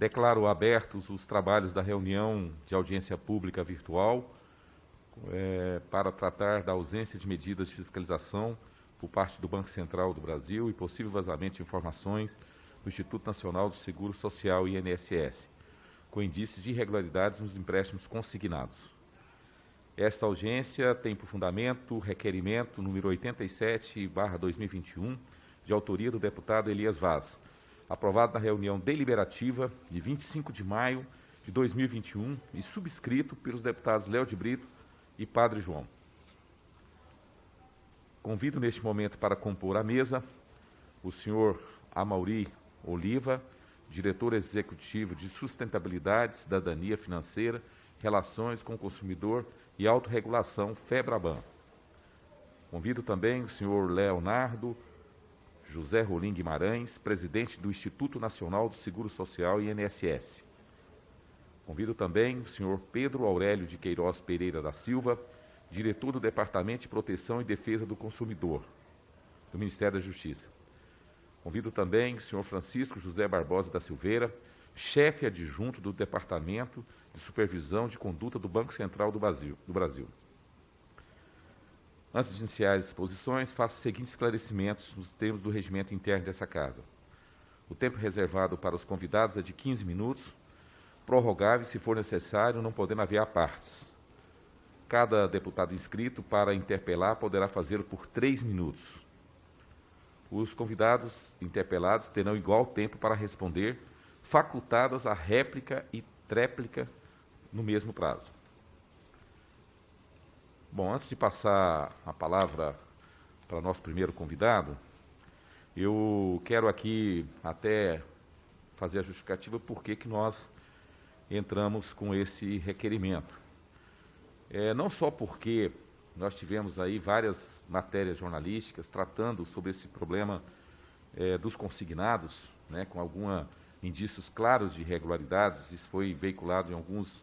Declaro abertos os trabalhos da reunião de audiência pública virtual para tratar da ausência de medidas de fiscalização por parte do Banco Central do Brasil e possível vazamento de informações do Instituto Nacional do Seguro Social, INSS, com indícios de irregularidades nos empréstimos consignados. Esta audiência tem por fundamento o requerimento número 87/2021, de autoria do deputado Elias Vaz, aprovado na reunião deliberativa de 25 de maio de 2021 e subscrito pelos deputados Léo de Brito e Padre João. Convido neste momento para compor a mesa o senhor Amaury Oliva, diretor executivo de Sustentabilidade, Cidadania Financeira, Relações com o Consumidor e Autorregulação, FEBRABAN. Convido também o senhor Leonardo José Rolim Guimarães, presidente do Instituto Nacional do Seguro Social, INSS. Convido também o senhor Pedro Aurélio de Queiroz Pereira da Silva, diretor do Departamento de Proteção e Defesa do Consumidor, do Ministério da Justiça. Convido também o senhor Francisco José Barbosa da Silveira, chefe adjunto do Departamento de Supervisão de Conduta do Banco Central do Brasil. Antes de iniciar as exposições, faço os seguintes esclarecimentos nos termos do regimento interno dessa Casa. O tempo reservado para os convidados é de 15 minutos, prorrogável se for necessário, não podendo haver apartes. Cada deputado inscrito para interpelar poderá fazê-lo por 3 minutos. Os convidados interpelados terão igual tempo para responder, facultadas a réplica e tréplica no mesmo prazo. Bom, antes de passar a palavra para o nosso primeiro convidado, eu quero aqui até fazer a justificativa por que nós entramos com esse requerimento. Não só porque nós tivemos aí várias matérias jornalísticas tratando sobre esse problema dos consignados, né, com alguns indícios claros de irregularidades. Isso foi veiculado em alguns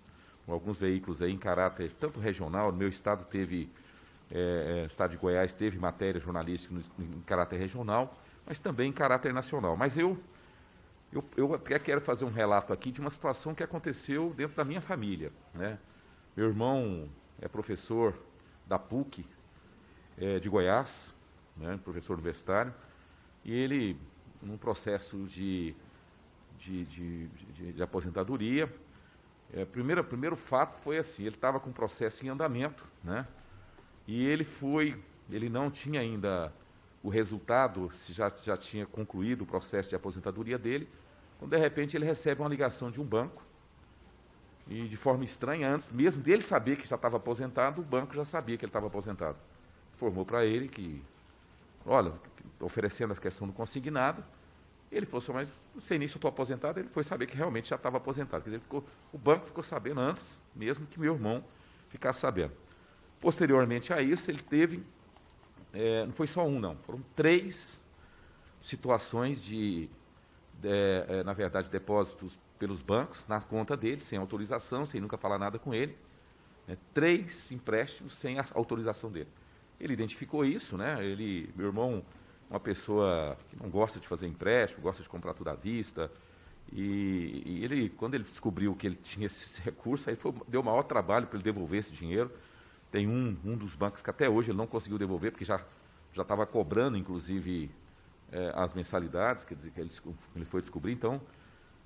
veículos aí em caráter tanto regional. No meu estado teve, o estado de Goiás teve matéria jornalística em caráter regional, mas também em caráter nacional. Mas eu até quero fazer um relato aqui de uma situação que aconteceu dentro da minha família, né? Meu irmão é professor da PUC de Goiás, né, professor universitário, e ele, num processo de aposentadoria, primeiro fato foi assim: ele estava com um processo em andamento, né? E ele não tinha ainda o resultado, se já tinha concluído o processo de aposentadoria dele, quando de repente ele recebe uma ligação de um banco, e de forma estranha, antes mesmo dele saber que já estava aposentado, o banco já sabia que ele estava aposentado. Informou para ele que, olha, oferecendo a questão do consignado. Ele falou assim: mas não sei nem se eu estou aposentado. Ele foi saber que realmente já estava aposentado. Quer dizer, o banco ficou sabendo antes, mesmo que meu irmão ficasse sabendo. Posteriormente a isso, ele teve, não foi só um, não, foram 3 situações na verdade, depósitos pelos bancos na conta dele, sem autorização, sem nunca falar nada com ele, né, 3 empréstimos sem a autorização dele. Ele identificou isso, né? Meu irmão, uma pessoa que não gosta de fazer empréstimo, gosta de comprar tudo à vista, e ele, quando ele descobriu que ele tinha esse recurso, aí deu o maior trabalho para ele devolver esse dinheiro. Tem um dos bancos que até hoje ele não conseguiu devolver, porque já estava cobrando, inclusive, as mensalidades, quer dizer, que ele foi descobrir. Então,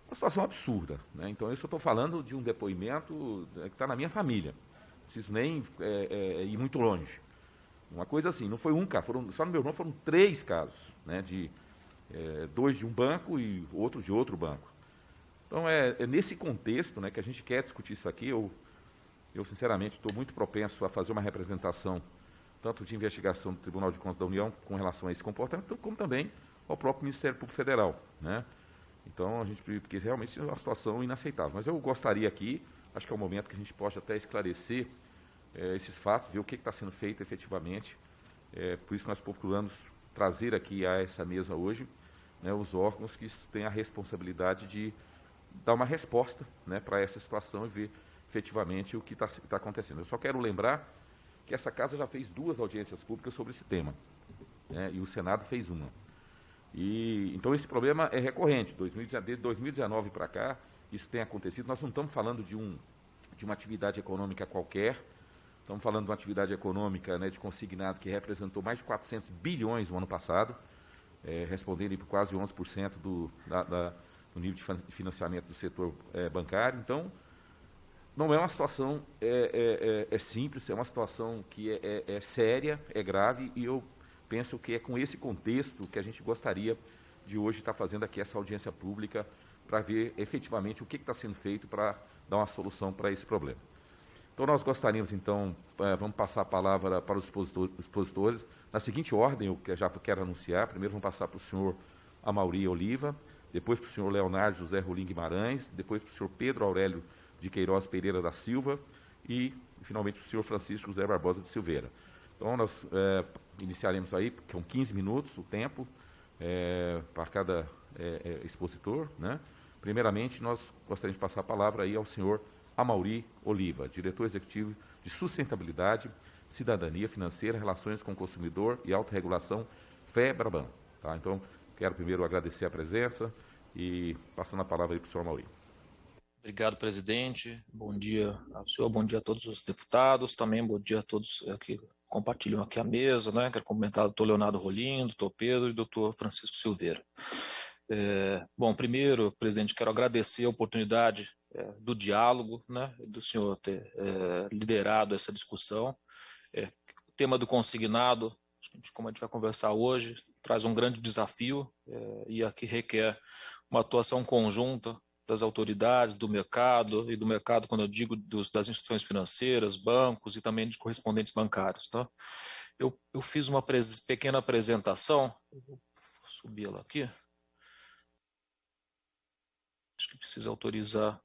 uma situação absurda, né? Então, isso eu estou falando de um depoimento que está na minha família. Não preciso nem ir muito longe. Uma coisa assim, não foi um caso, só no meu irmão foram 3 casos, né, 2 de um banco e outro de outro banco. Então, é nesse contexto, né, que a gente quer discutir isso aqui. Eu sinceramente, estou muito propenso a fazer uma representação, tanto de investigação do Tribunal de Contas da União com relação a esse comportamento, como também ao próprio Ministério Público Federal, né? Então, porque realmente é uma situação inaceitável. Mas eu gostaria aqui, acho que é o momento que a gente pode até esclarecer esses fatos, ver o que está sendo feito efetivamente. Por isso nós procuramos trazer aqui a essa mesa hoje, né, os órgãos que têm a responsabilidade de dar uma resposta, né, para essa situação e ver efetivamente o que está acontecendo. Eu só quero lembrar que essa Casa já fez 2 audiências públicas sobre esse tema, né, e o Senado fez uma. Então, esse problema é recorrente. Desde 2019 para cá, isso tem acontecido. Nós não estamos falando de uma atividade econômica qualquer, estamos falando de uma atividade econômica, né, de consignado que representou mais de 400 bilhões no ano passado, respondendo por quase 11% do nível de financiamento do setor bancário. Então, não é uma situação simples, é uma situação que é séria, é grave, e eu penso que é com esse contexto que a gente gostaria de hoje estar fazendo aqui essa audiência pública para ver efetivamente o que está sendo feito para dar uma solução para esse problema. Então, nós gostaríamos, então, vamos passar a palavra para os expositores, na seguinte ordem, eu já quero anunciar. Primeiro vamos passar para o senhor Amaury Oliva, depois para o senhor Leonardo José Rolim Guimarães, depois para o senhor Pedro Aurélio de Queiroz Pereira da Silva e, finalmente, para o senhor Francisco José Barbosa de Silveira. Então, nós iniciaremos aí, com 15 minutos, o tempo para cada expositor, né? Primeiramente, nós gostaríamos de passar a palavra aí ao senhor Amaury Oliva, diretor executivo de Sustentabilidade, Cidadania Financeira, Relações com o Consumidor e Autorregulação, FEBRABAN. Tá? Então, quero primeiro agradecer a presença e passando a palavra aí para o senhor Amaury. Obrigado, presidente. Bom dia ao senhor, bom dia a todos os deputados, também bom dia a todos que compartilham aqui a mesa, né? Quero cumprimentar o doutor Leonardo Rolim, doutor Pedro e doutor Francisco Silveira. Bom, primeiro, presidente, quero agradecer a oportunidade do diálogo, né, do senhor ter liderado essa discussão. O tema do consignado, como a gente vai conversar hoje, traz um grande desafio e aqui requer uma atuação conjunta das autoridades, do mercado, e do mercado, quando eu digo das instituições financeiras, bancos e também de correspondentes bancários. Tá? Eu fiz uma pequena apresentação, vou subir ela aqui. Acho que precisa autorizar.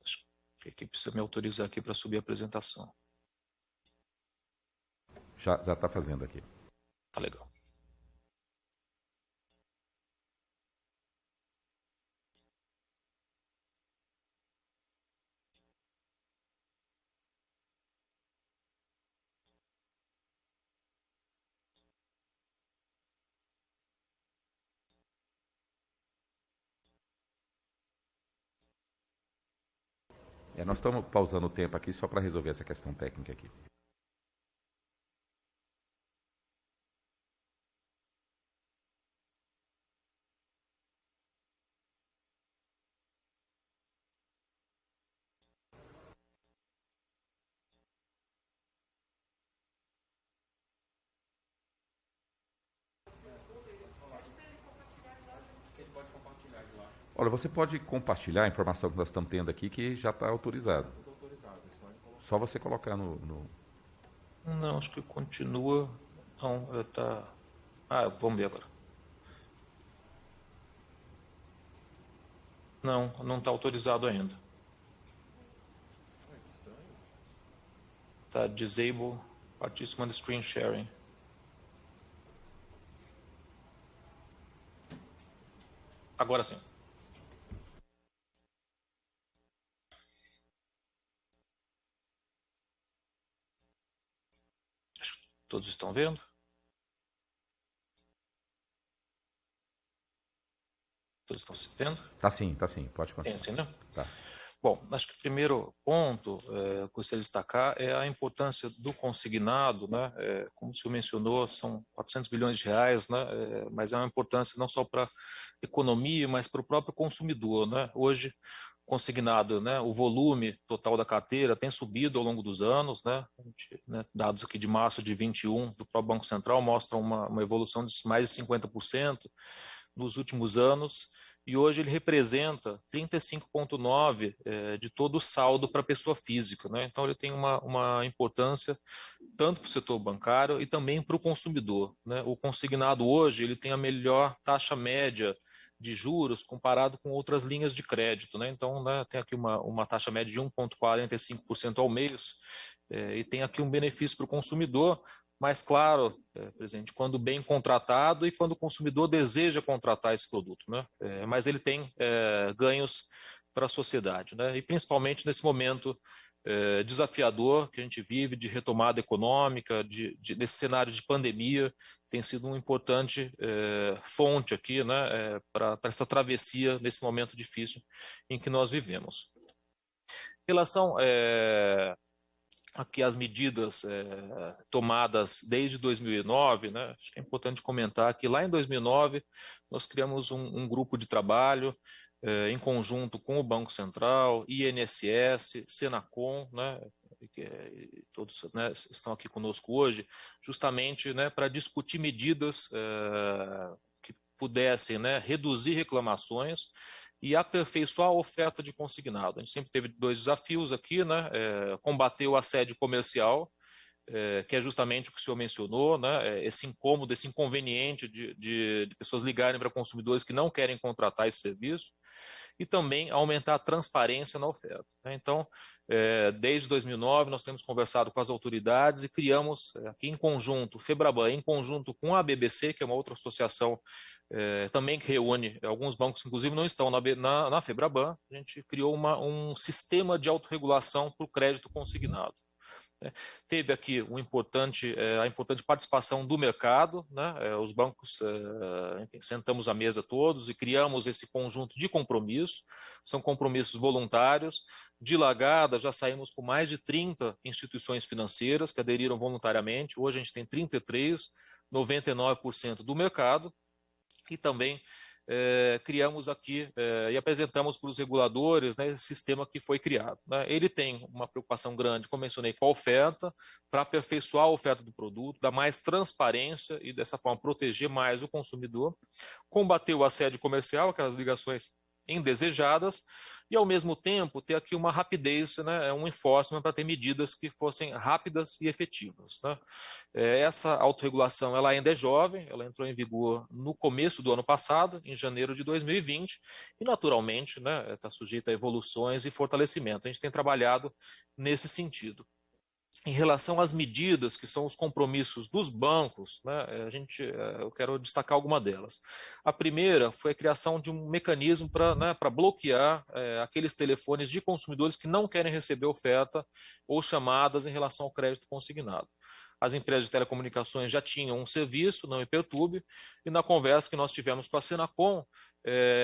Acho que aqui precisa me autorizar aqui para subir a apresentação. Já está fazendo aqui. Tá legal. Nós estamos pausando o tempo aqui só para resolver essa questão técnica aqui. Olha, você pode compartilhar a informação que nós estamos tendo aqui, que já está autorizado. Só você colocar no... Não, acho que continua. Não, tá... vamos ver agora. Não está autorizado ainda. Está disable participant screen sharing. Agora sim. Todos estão vendo? Todos estão se vendo? Tá sim, pode continuar. Tem sim, né? Tá. Bom, acho que o primeiro ponto que eu gostaria de destacar é a importância do consignado, né? Como o senhor mencionou, são 400 bilhões de reais, né? Mas é uma importância não só para a economia, mas para o próprio consumidor, né? Hoje, consignado, né? O volume total da carteira tem subido ao longo dos anos, né? Dados aqui de março de 21 do próprio Banco Central mostram uma evolução de mais de 50% nos últimos anos. E hoje ele representa 35,9% de todo o saldo para a pessoa física, né? Então ele tem uma importância tanto para o setor bancário e também para o consumidor, né? O consignado hoje ele tem a melhor taxa média de juros comparado com outras linhas de crédito, né? Então, né, tem aqui uma taxa média de 1,45% ao mês e tem aqui um benefício para o consumidor. Mas, claro, presidente, quando bem contratado e quando o consumidor deseja contratar esse produto, né? Mas ele tem ganhos para a sociedade, né? E principalmente nesse momento desafiador que a gente vive, de retomada econômica, desse cenário de pandemia, tem sido uma importante fonte aqui, né, para essa travessia nesse momento difícil em que nós vivemos. Em relação aqui às medidas tomadas desde 2009, né, acho que é importante comentar que lá em 2009 nós criamos um grupo de trabalho em conjunto com o Banco Central, INSS, Senacom, né, todos, né, estão aqui conosco hoje, justamente, né, para discutir medidas que pudessem, né, reduzir reclamações e aperfeiçoar a oferta de consignado. A gente sempre teve dois desafios aqui, né, combater o assédio comercial, que é justamente o que o senhor mencionou, né, esse incômodo, esse inconveniente de pessoas ligarem para consumidores que não querem contratar esse serviço, e também aumentar a transparência na oferta. Então, desde 2009, nós temos conversado com as autoridades e criamos aqui em conjunto, FEBRABAN, em conjunto com a BBC, que é uma outra associação também que reúne alguns bancos, inclusive não estão na FEBRABAN, a gente criou um sistema de autorregulação para o crédito consignado. Teve aqui a importante participação do mercado, né? Os bancos, enfim, sentamos à mesa todos e criamos esse conjunto de compromissos, são compromissos voluntários. De largada, já saímos com mais de 30 instituições financeiras que aderiram voluntariamente, hoje a gente tem 33, 99% do mercado, e também criamos aqui e apresentamos para os reguladores, né, esse sistema que foi criado. Né? Ele tem uma preocupação grande, como mencionei, com a oferta, para aperfeiçoar a oferta do produto, dar mais transparência e, dessa forma, proteger mais o consumidor, combater o assédio comercial, aquelas ligações indesejadas, e, ao mesmo tempo, ter aqui uma rapidez, né, um enforcement para ter medidas que fossem rápidas e efetivas. Né? Essa autorregulação ela ainda é jovem, ela entrou em vigor no começo do ano passado, em janeiro de 2020, e, naturalmente, né, está sujeita a evoluções e fortalecimento. A gente tem trabalhado nesse sentido. Em relação às medidas, que são os compromissos dos bancos, né, eu quero destacar alguma delas. A primeira foi a criação de um mecanismo para bloquear aqueles telefones de consumidores que não querem receber oferta ou chamadas em relação ao crédito consignado. As empresas de telecomunicações já tinham um serviço, Não Me Perturbe, e na conversa que nós tivemos com a Senacom,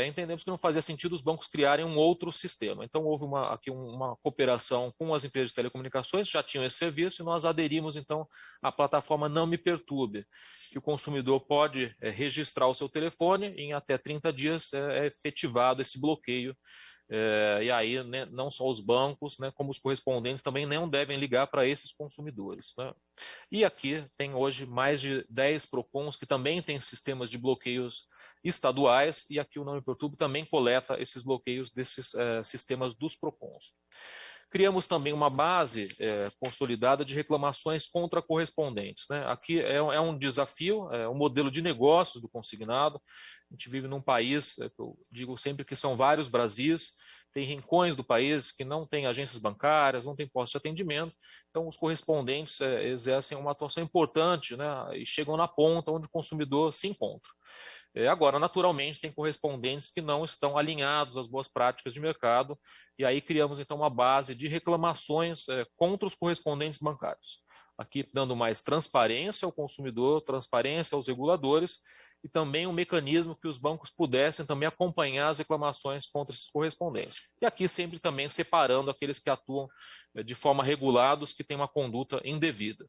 entendemos que não fazia sentido os bancos criarem um outro sistema. Então, houve aqui uma cooperação com as empresas de telecomunicações, já tinham esse serviço, e nós aderimos, então, à plataforma Não Me Perturbe, que o consumidor pode registrar o seu telefone e em até 30 dias é efetivado esse bloqueio. E aí, né, não só os bancos, né, como os correspondentes também não devem ligar para esses consumidores. Né? E aqui tem hoje mais de 10 PROCONs que também têm sistemas de bloqueios estaduais, e aqui o Não Me Perturbe também coleta esses bloqueios desses sistemas dos PROCONs. Criamos também uma base consolidada de reclamações contra correspondentes. Né? Aqui é um desafio, é um modelo de negócios do consignado. A gente vive num país, que eu digo sempre que são vários Brasis, tem rincões do país que não tem agências bancárias, não tem postos de atendimento, então os correspondentes exercem uma atuação importante, né, e chegam na ponta onde o consumidor se encontra. Agora, naturalmente, tem correspondentes que não estão alinhados às boas práticas de mercado, e aí criamos, então, uma base de reclamações contra os correspondentes bancários. Aqui, dando mais transparência ao consumidor, transparência aos reguladores, e também um mecanismo que os bancos pudessem também acompanhar as reclamações contra esses correspondentes. E aqui sempre também separando aqueles que atuam de forma regulada, os que têm uma conduta indevida.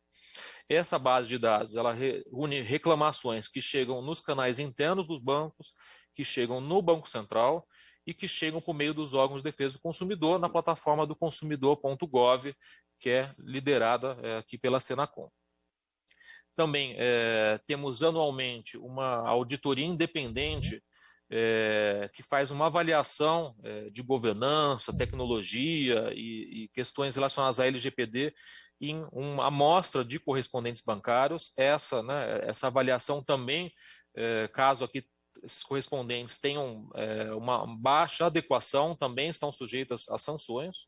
Essa base de dados, ela reúne reclamações que chegam nos canais internos dos bancos, que chegam no Banco Central e que chegam por meio dos órgãos de defesa do consumidor na plataforma do consumidor.gov, que é liderada aqui pela Senacom. Também temos anualmente uma auditoria independente que faz uma avaliação de governança, tecnologia e questões relacionadas à LGPD em uma amostra de correspondentes bancários. Essa avaliação também, caso aqui esses correspondentes tenham uma baixa adequação, também estão sujeitas a sanções.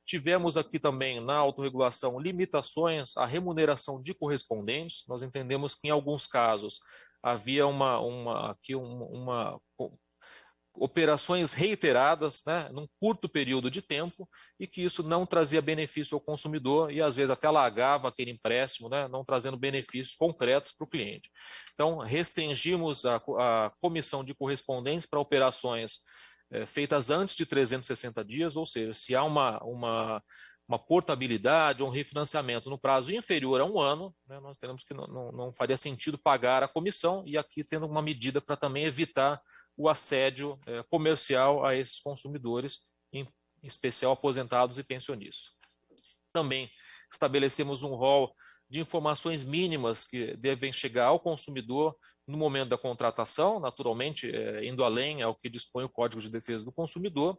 Tivemos aqui também na autorregulação limitações à remuneração de correspondentes. Nós entendemos que em alguns casos havia uma operações reiteradas, né, num curto período de tempo, e que isso não trazia benefício ao consumidor e às vezes até alagava aquele empréstimo, né, não trazendo benefícios concretos para o cliente. Então, restringimos a comissão de correspondentes para operações feitas antes de 360 dias, ou seja, se há uma portabilidade ou um refinanciamento no prazo inferior a 1 ano, né, nós teremos que não faria sentido pagar a comissão, e aqui tendo uma medida para também evitar o assédio comercial a esses consumidores, em especial aposentados e pensionistas. Também estabelecemos um rol de informações mínimas que devem chegar ao consumidor no momento da contratação, naturalmente indo além ao que dispõe o Código de Defesa do Consumidor.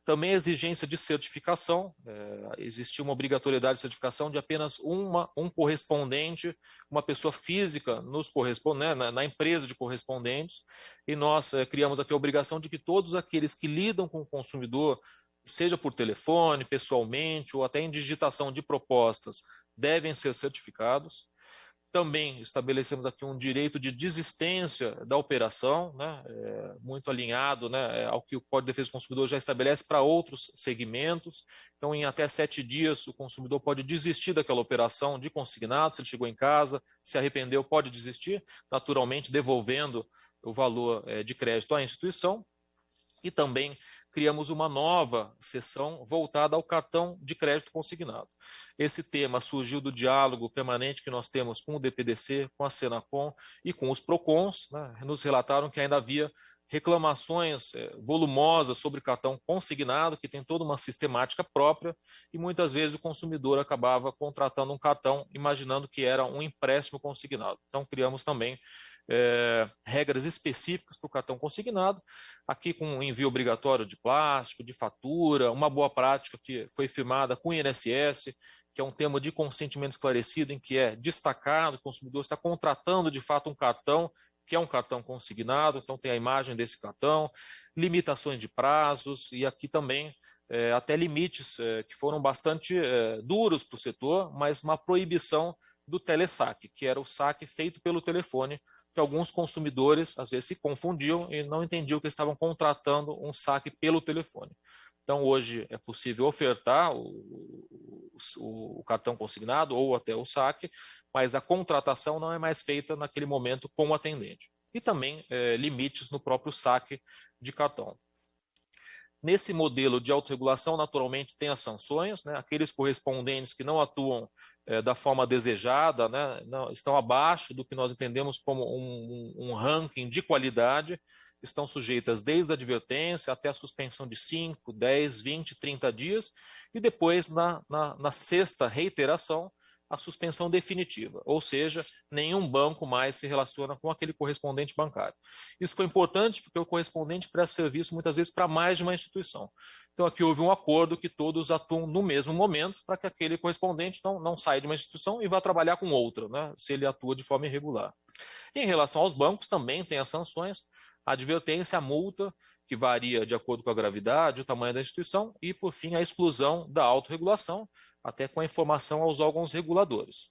Também a exigência de certificação, existia uma obrigatoriedade de certificação de apenas um correspondente, uma pessoa física na empresa de correspondentes, e nós criamos aqui a obrigação de que todos aqueles que lidam com o consumidor, seja por telefone, pessoalmente, ou até em digitação de propostas, devem ser certificados. Também estabelecemos aqui um direito de desistência da operação, né, muito alinhado, né, ao que o Código de Defesa do Consumidor já estabelece para outros segmentos. Então, em até 7 dias, o consumidor pode desistir daquela operação de consignado, se ele chegou em casa, se arrependeu, pode desistir, naturalmente devolvendo o valor de crédito à instituição. E também criamos uma nova seção voltada ao cartão de crédito consignado. Esse tema surgiu do diálogo permanente que nós temos com o DPDC, com a Senacom e com os PROCONs, né? Nos relataram que ainda havia reclamações volumosas sobre cartão consignado, que tem toda uma sistemática própria, e muitas vezes o consumidor acabava contratando um cartão imaginando que era um empréstimo consignado. Então, criamos também regras específicas para o cartão consignado, aqui com um envio obrigatório de plástico, de fatura, uma boa prática que foi firmada com o INSS, que é um termo de consentimento esclarecido, em que é destacado, o consumidor está contratando de fato um cartão, que é um cartão consignado, então tem a imagem desse cartão, limitações de prazos, e aqui também até limites que foram bastante duros para o setor, mas uma proibição do telesaque, que era o saque feito pelo telefone, que alguns consumidores às vezes se confundiam e não entendiam que estavam contratando um saque pelo telefone. Então, hoje é possível ofertar o cartão consignado ou até o saque, mas a contratação não é mais feita naquele momento com o atendente. E também limites no próprio saque de cartão. Nesse modelo de autorregulação, naturalmente, tem as sanções, né? Aqueles correspondentes que não atuam da forma desejada, né? Estão abaixo do que nós entendemos como um ranking de qualidade, estão sujeitas desde a advertência até a suspensão de 5, 10, 20, 30 dias, e depois, na 6ª reiteração, a suspensão definitiva, ou seja, nenhum banco mais se relaciona com aquele correspondente bancário. Isso foi importante porque o correspondente presta serviço muitas vezes para mais de uma instituição. Então aqui houve um acordo que todos atuam no mesmo momento para que aquele correspondente não saia de uma instituição e vá trabalhar com outra, né, se ele atua de forma irregular. Em relação aos bancos, também tem as sanções, a advertência, a multa, que varia de acordo com a gravidade, o tamanho da instituição, e, por fim, a exclusão da autorregulação, até com a informação aos órgãos reguladores.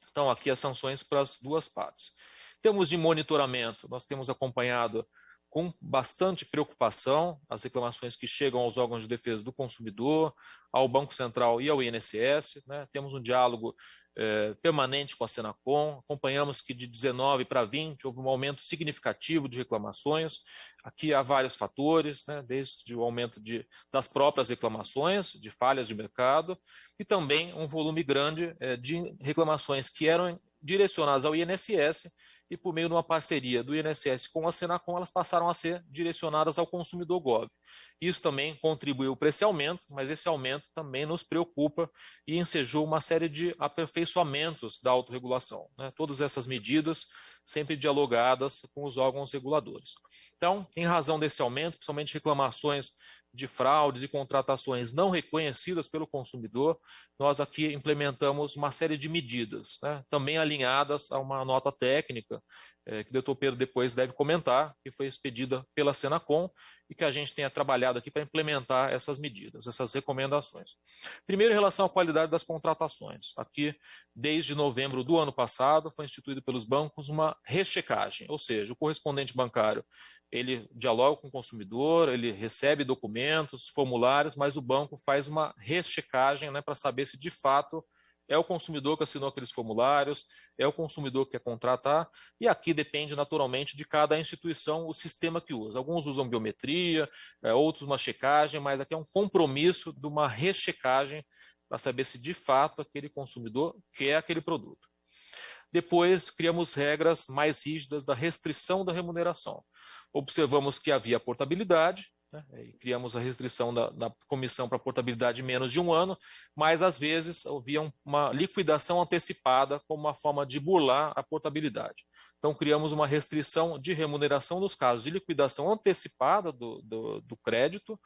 Então, aqui as sanções para as duas partes. Em termos de monitoramento, nós temos acompanhado com bastante preocupação as reclamações que chegam aos órgãos de defesa do consumidor, ao Banco Central e ao INSS, né? Temos um diálogo permanente com a Senacom, acompanhamos que de 19 para 20 houve um aumento significativo de reclamações. Aqui há vários fatores, né? Desde o aumento das próprias reclamações, de falhas de mercado, e também um volume grande de reclamações que eram direcionadas ao INSS, e por meio de uma parceria do INSS com a Senacom, elas passaram a ser direcionadas ao consumidor Gov. Isso também contribuiu para esse aumento, mas esse aumento também nos preocupa e ensejou uma série de aperfeiçoamentos da autorregulação, né? Todas essas medidas sempre dialogadas com os órgãos reguladores. Então, em razão desse aumento, principalmente reclamações de fraudes e contratações não reconhecidas pelo consumidor, nós aqui implementamos uma série de medidas, né, também alinhadas a uma nota técnica que o doutor Pedro depois deve comentar, que foi expedida pela Senacom e que a gente tenha trabalhado aqui para implementar essas medidas, essas recomendações. Primeiro, em relação à qualidade das contratações. Aqui, desde novembro do ano passado, foi instituído pelos bancos uma rechecagem, ou seja, o correspondente bancário ele dialoga com o consumidor, ele recebe documentos, formulários, mas o banco faz uma rechecagem, né, para saber se de fato é o consumidor que assinou aqueles formulários, é o consumidor que quer contratar, e aqui depende naturalmente de cada instituição o sistema que usa. Alguns usam biometria, outros uma checagem, mas aqui é um compromisso de uma rechecagem para saber se de fato aquele consumidor quer aquele produto. Depois, criamos regras mais rígidas da restrição da remuneração. Observamos que havia portabilidade, né, e criamos a restrição da comissão para portabilidade de menos de 1 ano, mas às vezes havia uma liquidação antecipada como uma forma de burlar a portabilidade. Então criamos uma restrição de remuneração nos casos de liquidação antecipada do crédito.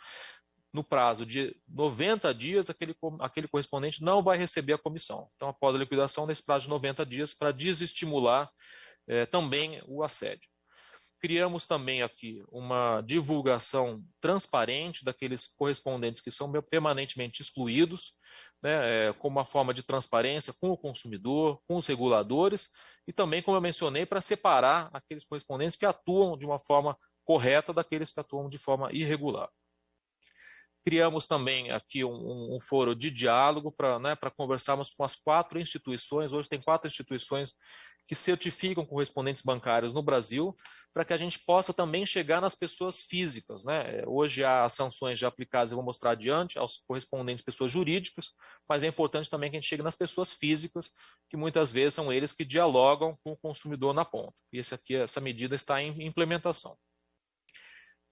No prazo de 90 dias, aquele correspondente não vai receber a comissão. Então, após a liquidação, nesse prazo de 90 dias, para desestimular também o assédio. Criamos também aqui uma divulgação transparente daqueles correspondentes que são permanentemente excluídos, né, como uma forma de transparência com o consumidor, com os reguladores, e também, como eu mencionei, para separar aqueles correspondentes que atuam de uma forma correta daqueles que atuam de forma irregular. Criamos também aqui um foro de diálogo para conversarmos com as 4 instituições. Hoje tem 4 instituições que certificam correspondentes bancários no Brasil, para que a gente possa também chegar nas pessoas físicas, né? Hoje há as sanções já aplicadas, eu vou mostrar adiante, aos correspondentes pessoas jurídicas, mas é importante também que a gente chegue nas pessoas físicas, que muitas vezes são eles que dialogam com o consumidor na ponta. E essa medida está em implementação.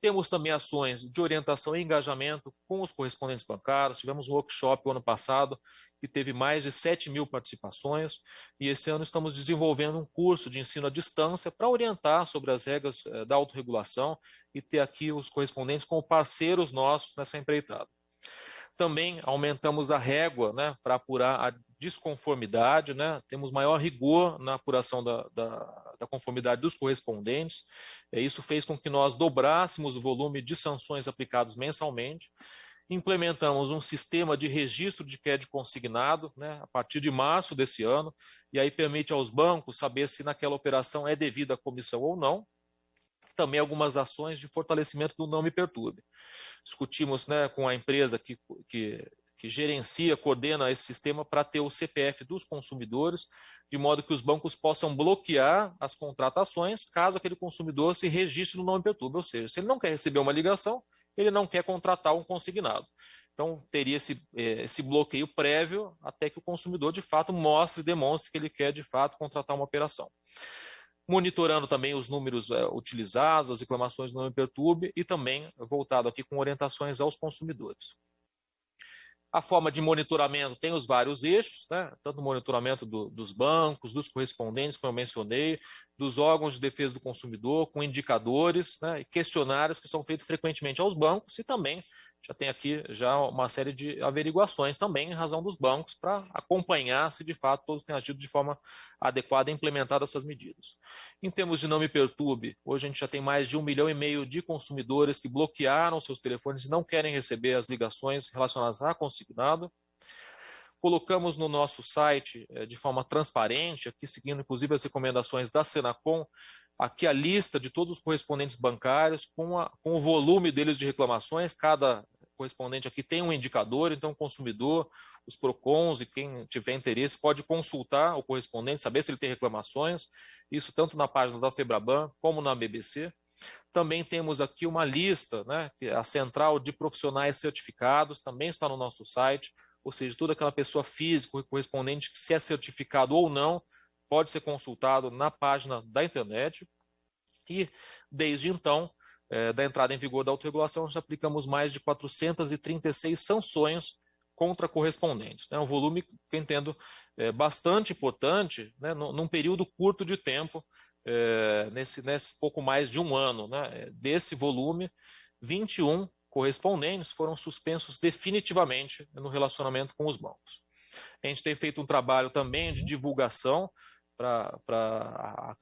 Temos também ações de orientação e engajamento com os correspondentes bancários. Tivemos um workshop o ano passado que teve mais de 7.000 participações e esse ano estamos desenvolvendo um curso de ensino à distância para orientar sobre as regras da autorregulação e ter aqui os correspondentes como parceiros nossos nessa empreitada. Também aumentamos a régua, né, para apurar a desconformidade, né? Temos maior rigor na apuração da conformidade dos correspondentes. Isso fez com que nós dobrássemos o volume de sanções aplicadas mensalmente. Implementamos um sistema de registro de crédito consignado, né, a partir de março desse ano, e aí permite aos bancos saber se naquela operação é devida a comissão ou não. Também algumas ações de fortalecimento do Não Me Perturbe. Discutimos, né, com a empresa que gerencia, coordena esse sistema para ter o CPF dos consumidores, de modo que os bancos possam bloquear as contratações caso aquele consumidor se registre no Não Me Perturbe. Ou seja, se ele não quer receber uma ligação, ele não quer contratar um consignado. Então, teria esse bloqueio prévio até que o consumidor, de fato, mostre e demonstre que ele quer, de fato, contratar uma operação. Monitorando também os números utilizados, as reclamações do Não Me Perturbe e também voltado aqui com orientações aos consumidores. A forma de monitoramento tem os vários eixos, né? Tanto o monitoramento dos bancos, dos correspondentes, como eu mencionei, dos órgãos de defesa do consumidor, com indicadores, né, e questionários que são feitos frequentemente aos bancos e também já tem aqui uma série de averiguações também em razão dos bancos para acompanhar se de fato todos têm agido de forma adequada e implementado essas medidas. Em termos de Não Me Perturbe, hoje a gente já tem mais de 1,5 milhão de consumidores que bloquearam seus telefones e não querem receber as ligações relacionadas a consignado. Colocamos no nosso site de forma transparente, aqui seguindo inclusive as recomendações da Senacom, aqui a lista de todos os correspondentes bancários com o volume deles de reclamações. Cada correspondente aqui tem um indicador, então o consumidor, os PROCONs e quem tiver interesse pode consultar o correspondente, saber se ele tem reclamações, isso tanto na página da Febraban como na BBC. Também temos aqui uma lista, né, a central de profissionais certificados, também está no nosso site, ou seja, toda aquela pessoa física, correspondente, que se é certificado ou não, pode ser consultado na página da internet. E, desde então, da entrada em vigor da autorregulação, já aplicamos mais de 436 sanções contra correspondentes. É um volume que eu entendo bastante importante, né, num período curto de tempo, nesse pouco mais de 1 ano. Né, desse volume, 21 correspondentes foram suspensos definitivamente no relacionamento com os bancos. A gente tem feito um trabalho também de divulgação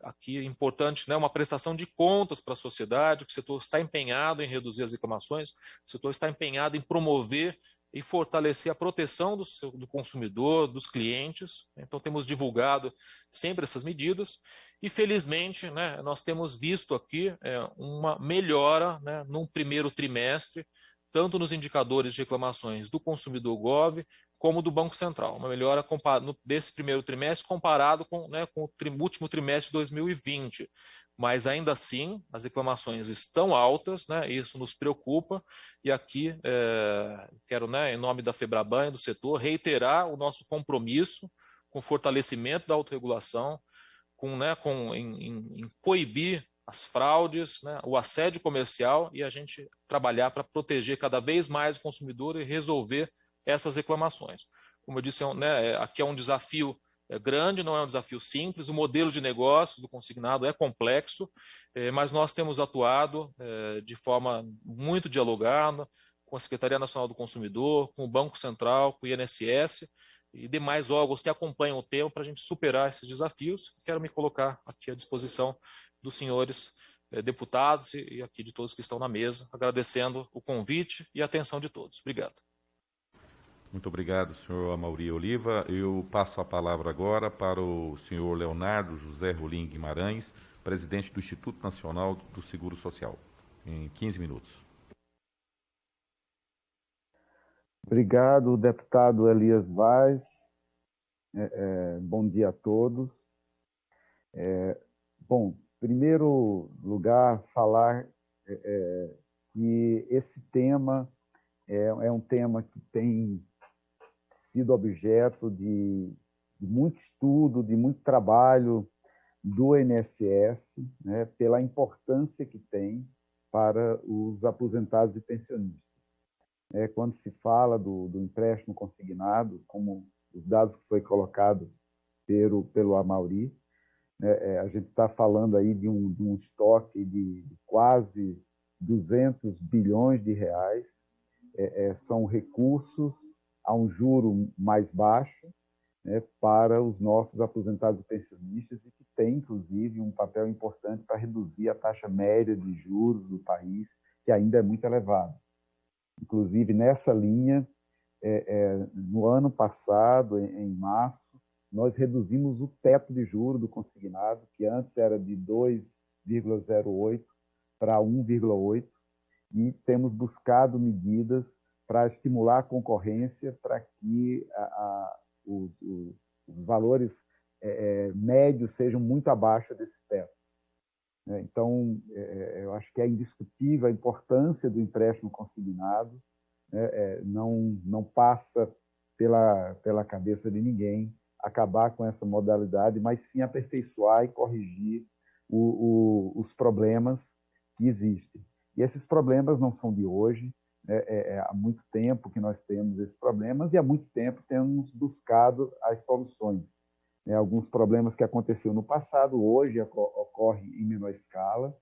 aqui é importante, né, uma prestação de contas para a sociedade, que o setor está empenhado em reduzir as reclamações, o setor está empenhado em promover e fortalecer a proteção do consumidor, dos clientes. Então, temos divulgado sempre essas medidas e, felizmente, né, nós temos visto aqui uma melhora, né, num primeiro trimestre, tanto nos indicadores de reclamações do consumidor Gov, como do Banco Central. Uma melhora desse primeiro trimestre comparado com o último trimestre de 2020. Mas, ainda assim, as reclamações estão altas, né? Isso nos preocupa. E aqui, quero, né, em nome da Febraban e do setor, reiterar o nosso compromisso com o fortalecimento da autorregulação, em coibir as fraudes, né, o assédio comercial, e a gente trabalhar para proteger cada vez mais o consumidor e resolver essas reclamações. Como eu disse, né, aqui é um desafio grande, não é um desafio simples. O modelo de negócios do consignado é complexo, mas nós temos atuado de forma muito dialogada com a Secretaria Nacional do Consumidor, com o Banco Central, com o INSS e demais órgãos que acompanham o tema para a gente superar esses desafios. Quero me colocar aqui à disposição dos senhores deputados e aqui de todos que estão na mesa, agradecendo o convite e a atenção de todos. Obrigado. Muito obrigado, senhor Amaury Oliva. Eu passo a palavra agora para o senhor Leonardo José Rolim Guimarães, presidente do Instituto Nacional do Seguro Social, em 15 minutos. Obrigado, deputado Elias Vaz. Bom dia a todos. Bom, em primeiro lugar, falar que esse tema é um tema que tem sido objeto de muito estudo, de muito trabalho do INSS, né, pela importância que tem para os aposentados e pensionistas. Quando se fala do empréstimo consignado, como os dados que foi colocado pelo Amaury, a gente está falando aí de um estoque de quase 200 bilhões de reais. São recursos a um juro mais baixo, né, para os nossos aposentados e pensionistas, e que tem, inclusive, um papel importante para reduzir a taxa média de juros do país, que ainda é muito elevada. Inclusive, nessa linha, no ano passado, em março, nós reduzimos o teto de juros do consignado, que antes era de 2,08 para 1,8, e temos buscado medidas para estimular a concorrência, para que os valores médios sejam muito abaixo desse teto. Então, eu acho que é indiscutível a importância do empréstimo consignado, não passa pela cabeça de ninguém acabar com essa modalidade, mas sim aperfeiçoar e corrigir os problemas que existem. E esses problemas não são de hoje, há muito tempo que nós temos esses problemas e há muito tempo temos buscado as soluções. Alguns problemas que aconteceram no passado, hoje ocorrem em menor escala.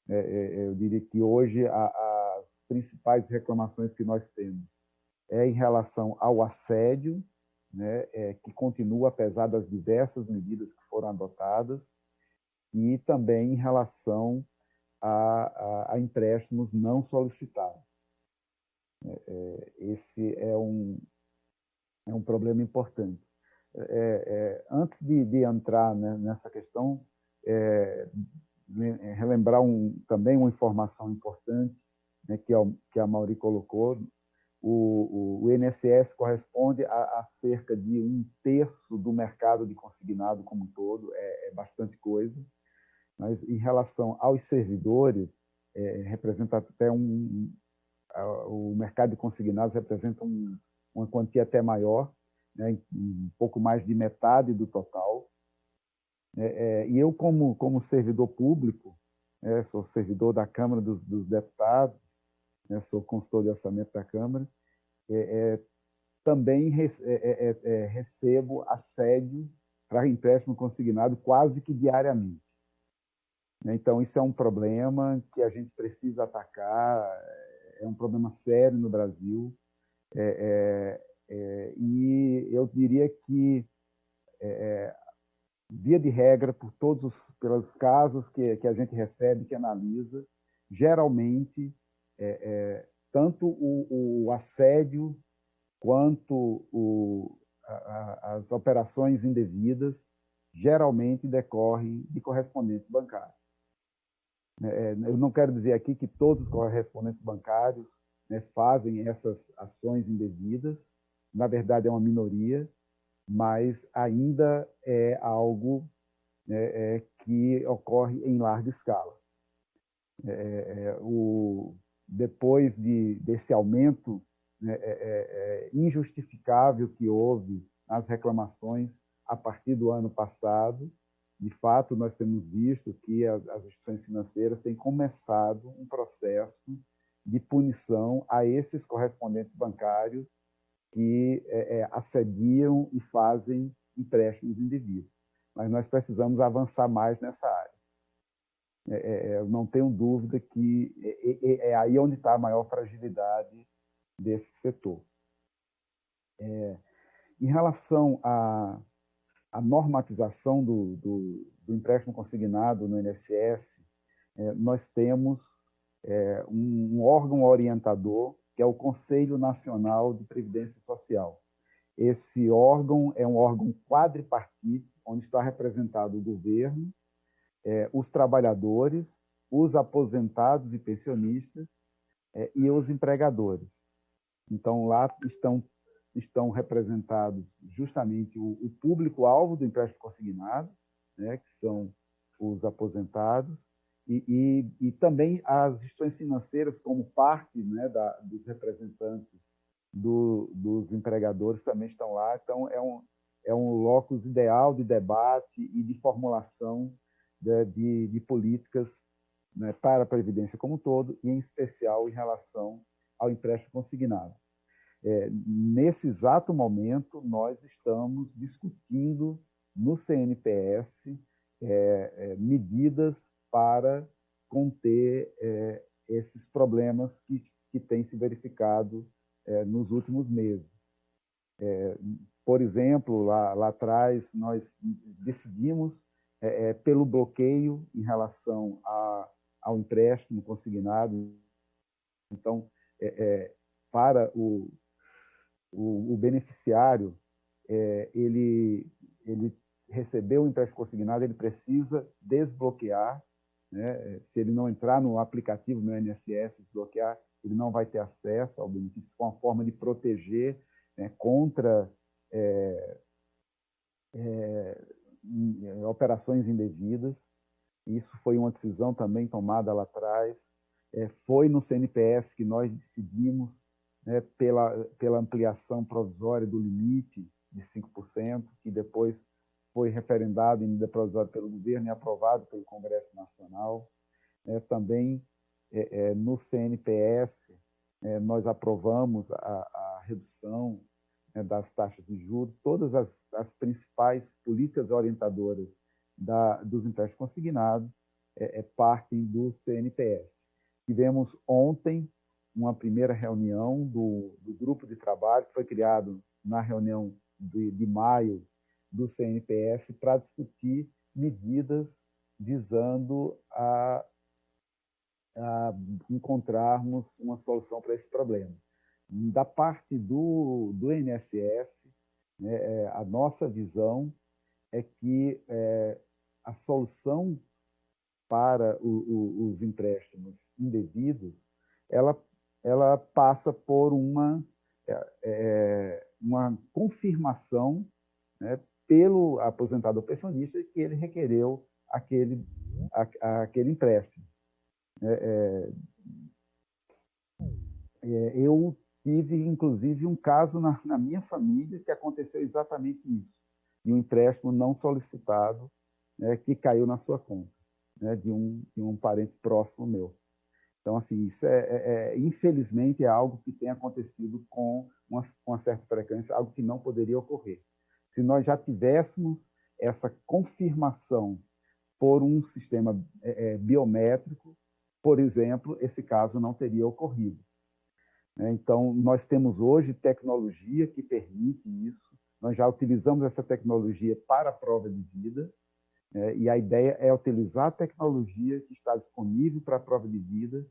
Eu diria que hoje as principais reclamações que nós temos em relação ao assédio, né, que continua apesar das diversas medidas que foram adotadas, e também em relação a empréstimos não solicitados. Esse é um problema importante. Antes de entrar, né, nessa questão, relembrar também uma informação importante, né, que a Amaury colocou. O INSS corresponde a cerca de 1/3 do mercado de consignado como um todo, é bastante coisa, mas em relação aos servidores, representa até o mercado de consignados representa uma quantia até maior, né, um pouco mais de metade do total. E eu, como servidor público, sou servidor da Câmara dos Deputados, sou consultor de orçamento da Câmara, também recebo assédio para empréstimo consignado quase que diariamente. Então, isso é um problema que a gente precisa atacar, é um problema sério no Brasil, e eu diria que via de regra, pelos casos que a gente recebe, que analisa, geralmente, tanto o assédio quanto as operações indevidas geralmente decorrem de correspondentes bancários. Eu não quero dizer aqui que todos os correspondentes bancários, né, fazem essas ações indevidas, na verdade é uma minoria, mas ainda é algo, né, que ocorre em larga escala. Depois desse aumento, né, injustificável que houve nas reclamações a partir do ano passado, de fato, nós temos visto que as instituições financeiras têm começado um processo de punição a esses correspondentes bancários que assediam e fazem empréstimos indevidos. Mas nós precisamos avançar mais nessa área. Eu não tenho dúvida que é aí onde está a maior fragilidade desse setor. Em relação à normatização do empréstimo consignado no INSS, nós temos um órgão orientador, que é o Conselho Nacional de Previdência Social. Esse órgão é um órgão quadripartite, onde está representado o governo, os trabalhadores, os aposentados e pensionistas e os empregadores. Então, lá estão representados justamente o público-alvo do empréstimo consignado, né, que são os aposentados, e também as instituições financeiras, como parte, né, dos representantes dos empregadores, também estão lá. Então, é um locus ideal de debate e de formulação de políticas, né, para a Previdência como um todo, e em especial em relação ao empréstimo consignado. Nesse exato momento, nós estamos discutindo no CNPS medidas para conter esses problemas que têm se verificado nos últimos meses. Por exemplo, lá atrás, nós decidimos pelo bloqueio em relação ao empréstimo consignado. Então, para o beneficiário, ele recebeu o empréstimo consignado, ele precisa desbloquear, né? Se ele não entrar no aplicativo no INSS, desbloquear, ele não vai ter acesso ao benefício, com a forma de proteger, né, contra operações indevidas. Isso foi uma decisão também tomada lá atrás. Foi no CNPS que nós decidimos, né, pela ampliação provisória do limite de 5%, que depois foi referendado em medida provisória pelo governo e aprovado pelo Congresso Nacional. Também no CNPS, nós aprovamos a redução, né, das taxas de juros. Todas as principais políticas orientadoras dos empréstimos consignados partem do CNPS. Tivemos ontem uma primeira reunião do grupo de trabalho, que foi criado na reunião de maio do CNPS, para discutir medidas visando a encontrarmos uma solução para esse problema. Da parte do INSS, né, a nossa visão é que a solução para os empréstimos indevidos, ela passa por uma confirmação, né, pelo aposentado ou pensionista, que ele requereu aquele empréstimo. Eu tive, inclusive, um caso na minha família que aconteceu exatamente isso, de um empréstimo não solicitado, né, que caiu na sua conta, né, de um parente próximo meu. Então, assim, isso infelizmente, é algo que tem acontecido com uma certa frequência, algo que não poderia ocorrer. Se nós já tivéssemos essa confirmação por um sistema biométrico, por exemplo, esse caso não teria ocorrido. Então, nós temos hoje tecnologia que permite isso. nós já utilizamos essa tecnologia para a prova de vida, e a ideia é utilizar a tecnologia que está disponível para a prova de vida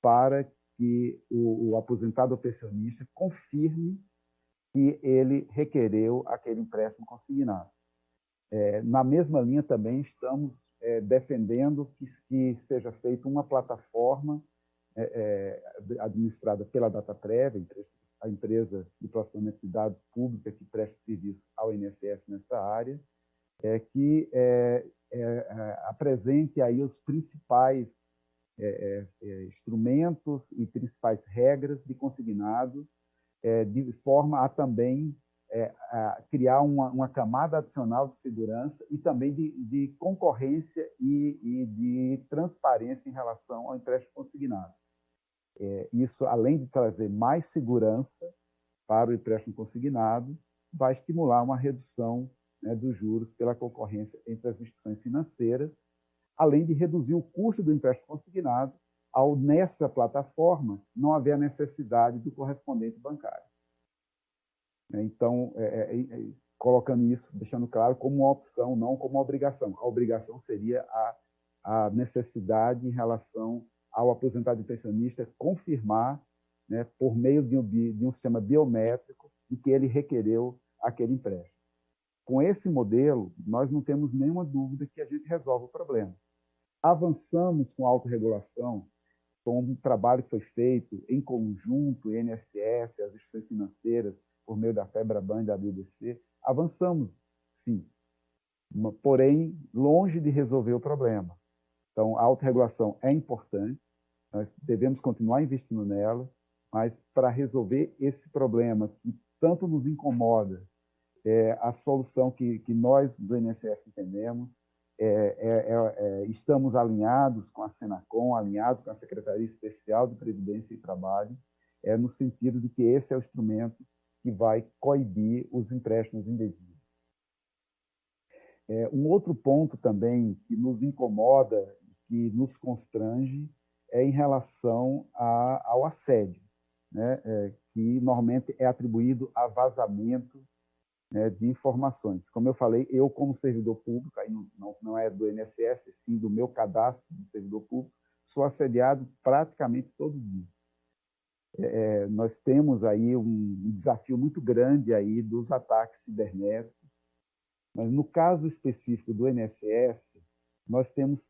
para que o aposentado ou pensionista confirme que ele requereu aquele empréstimo consignado. Na mesma linha também estamos defendendo que seja feita uma plataforma administrada pela Dataprev, a empresa de processamento de dados pública que presta serviço ao INSS nessa área, que apresente aí os principais instrumentos e principais regras de consignado, de forma a também a criar uma camada adicional de segurança e também de concorrência e de transparência em relação ao empréstimo consignado. Isso, além de trazer mais segurança para o empréstimo consignado, vai estimular uma redução, né, dos juros pela concorrência entre as instituições financeiras, além de reduzir o custo do empréstimo consignado, ao nessa plataforma não haver a necessidade do correspondente bancário. Então, colocando isso, deixando claro como uma opção, não como uma obrigação. A obrigação seria a necessidade em relação ao aposentado e pensionista confirmar, né, por meio de um sistema biométrico, de que ele requereu aquele empréstimo. Com esse modelo, nós não temos nenhuma dúvida que a gente resolve o problema. Avançamos com a autorregulação, com um trabalho que foi feito em conjunto, INSS, as instituições financeiras, por meio da FEBRABAN e da BDC, avançamos, sim, porém, longe de resolver o problema. Então, a autorregulação é importante, nós devemos continuar investindo nela, mas para resolver esse problema que tanto nos incomoda, a solução que nós do INSS entendemos, estamos alinhados com a Senacom, alinhados com a Secretaria Especial de Previdência e Trabalho, no sentido de que esse é o instrumento que vai coibir os empréstimos indevidos. Um outro ponto também que nos incomoda, que nos constrange, é em relação ao assédio, né, que normalmente é atribuído a vazamento, né, de informações. Como eu falei, eu como servidor público, aí não é do INSS, sim do meu cadastro de servidor público, sou assediado praticamente todo dia. Nós temos aí um desafio muito grande aí dos ataques cibernéticos, mas no caso específico do INSS, nós temos,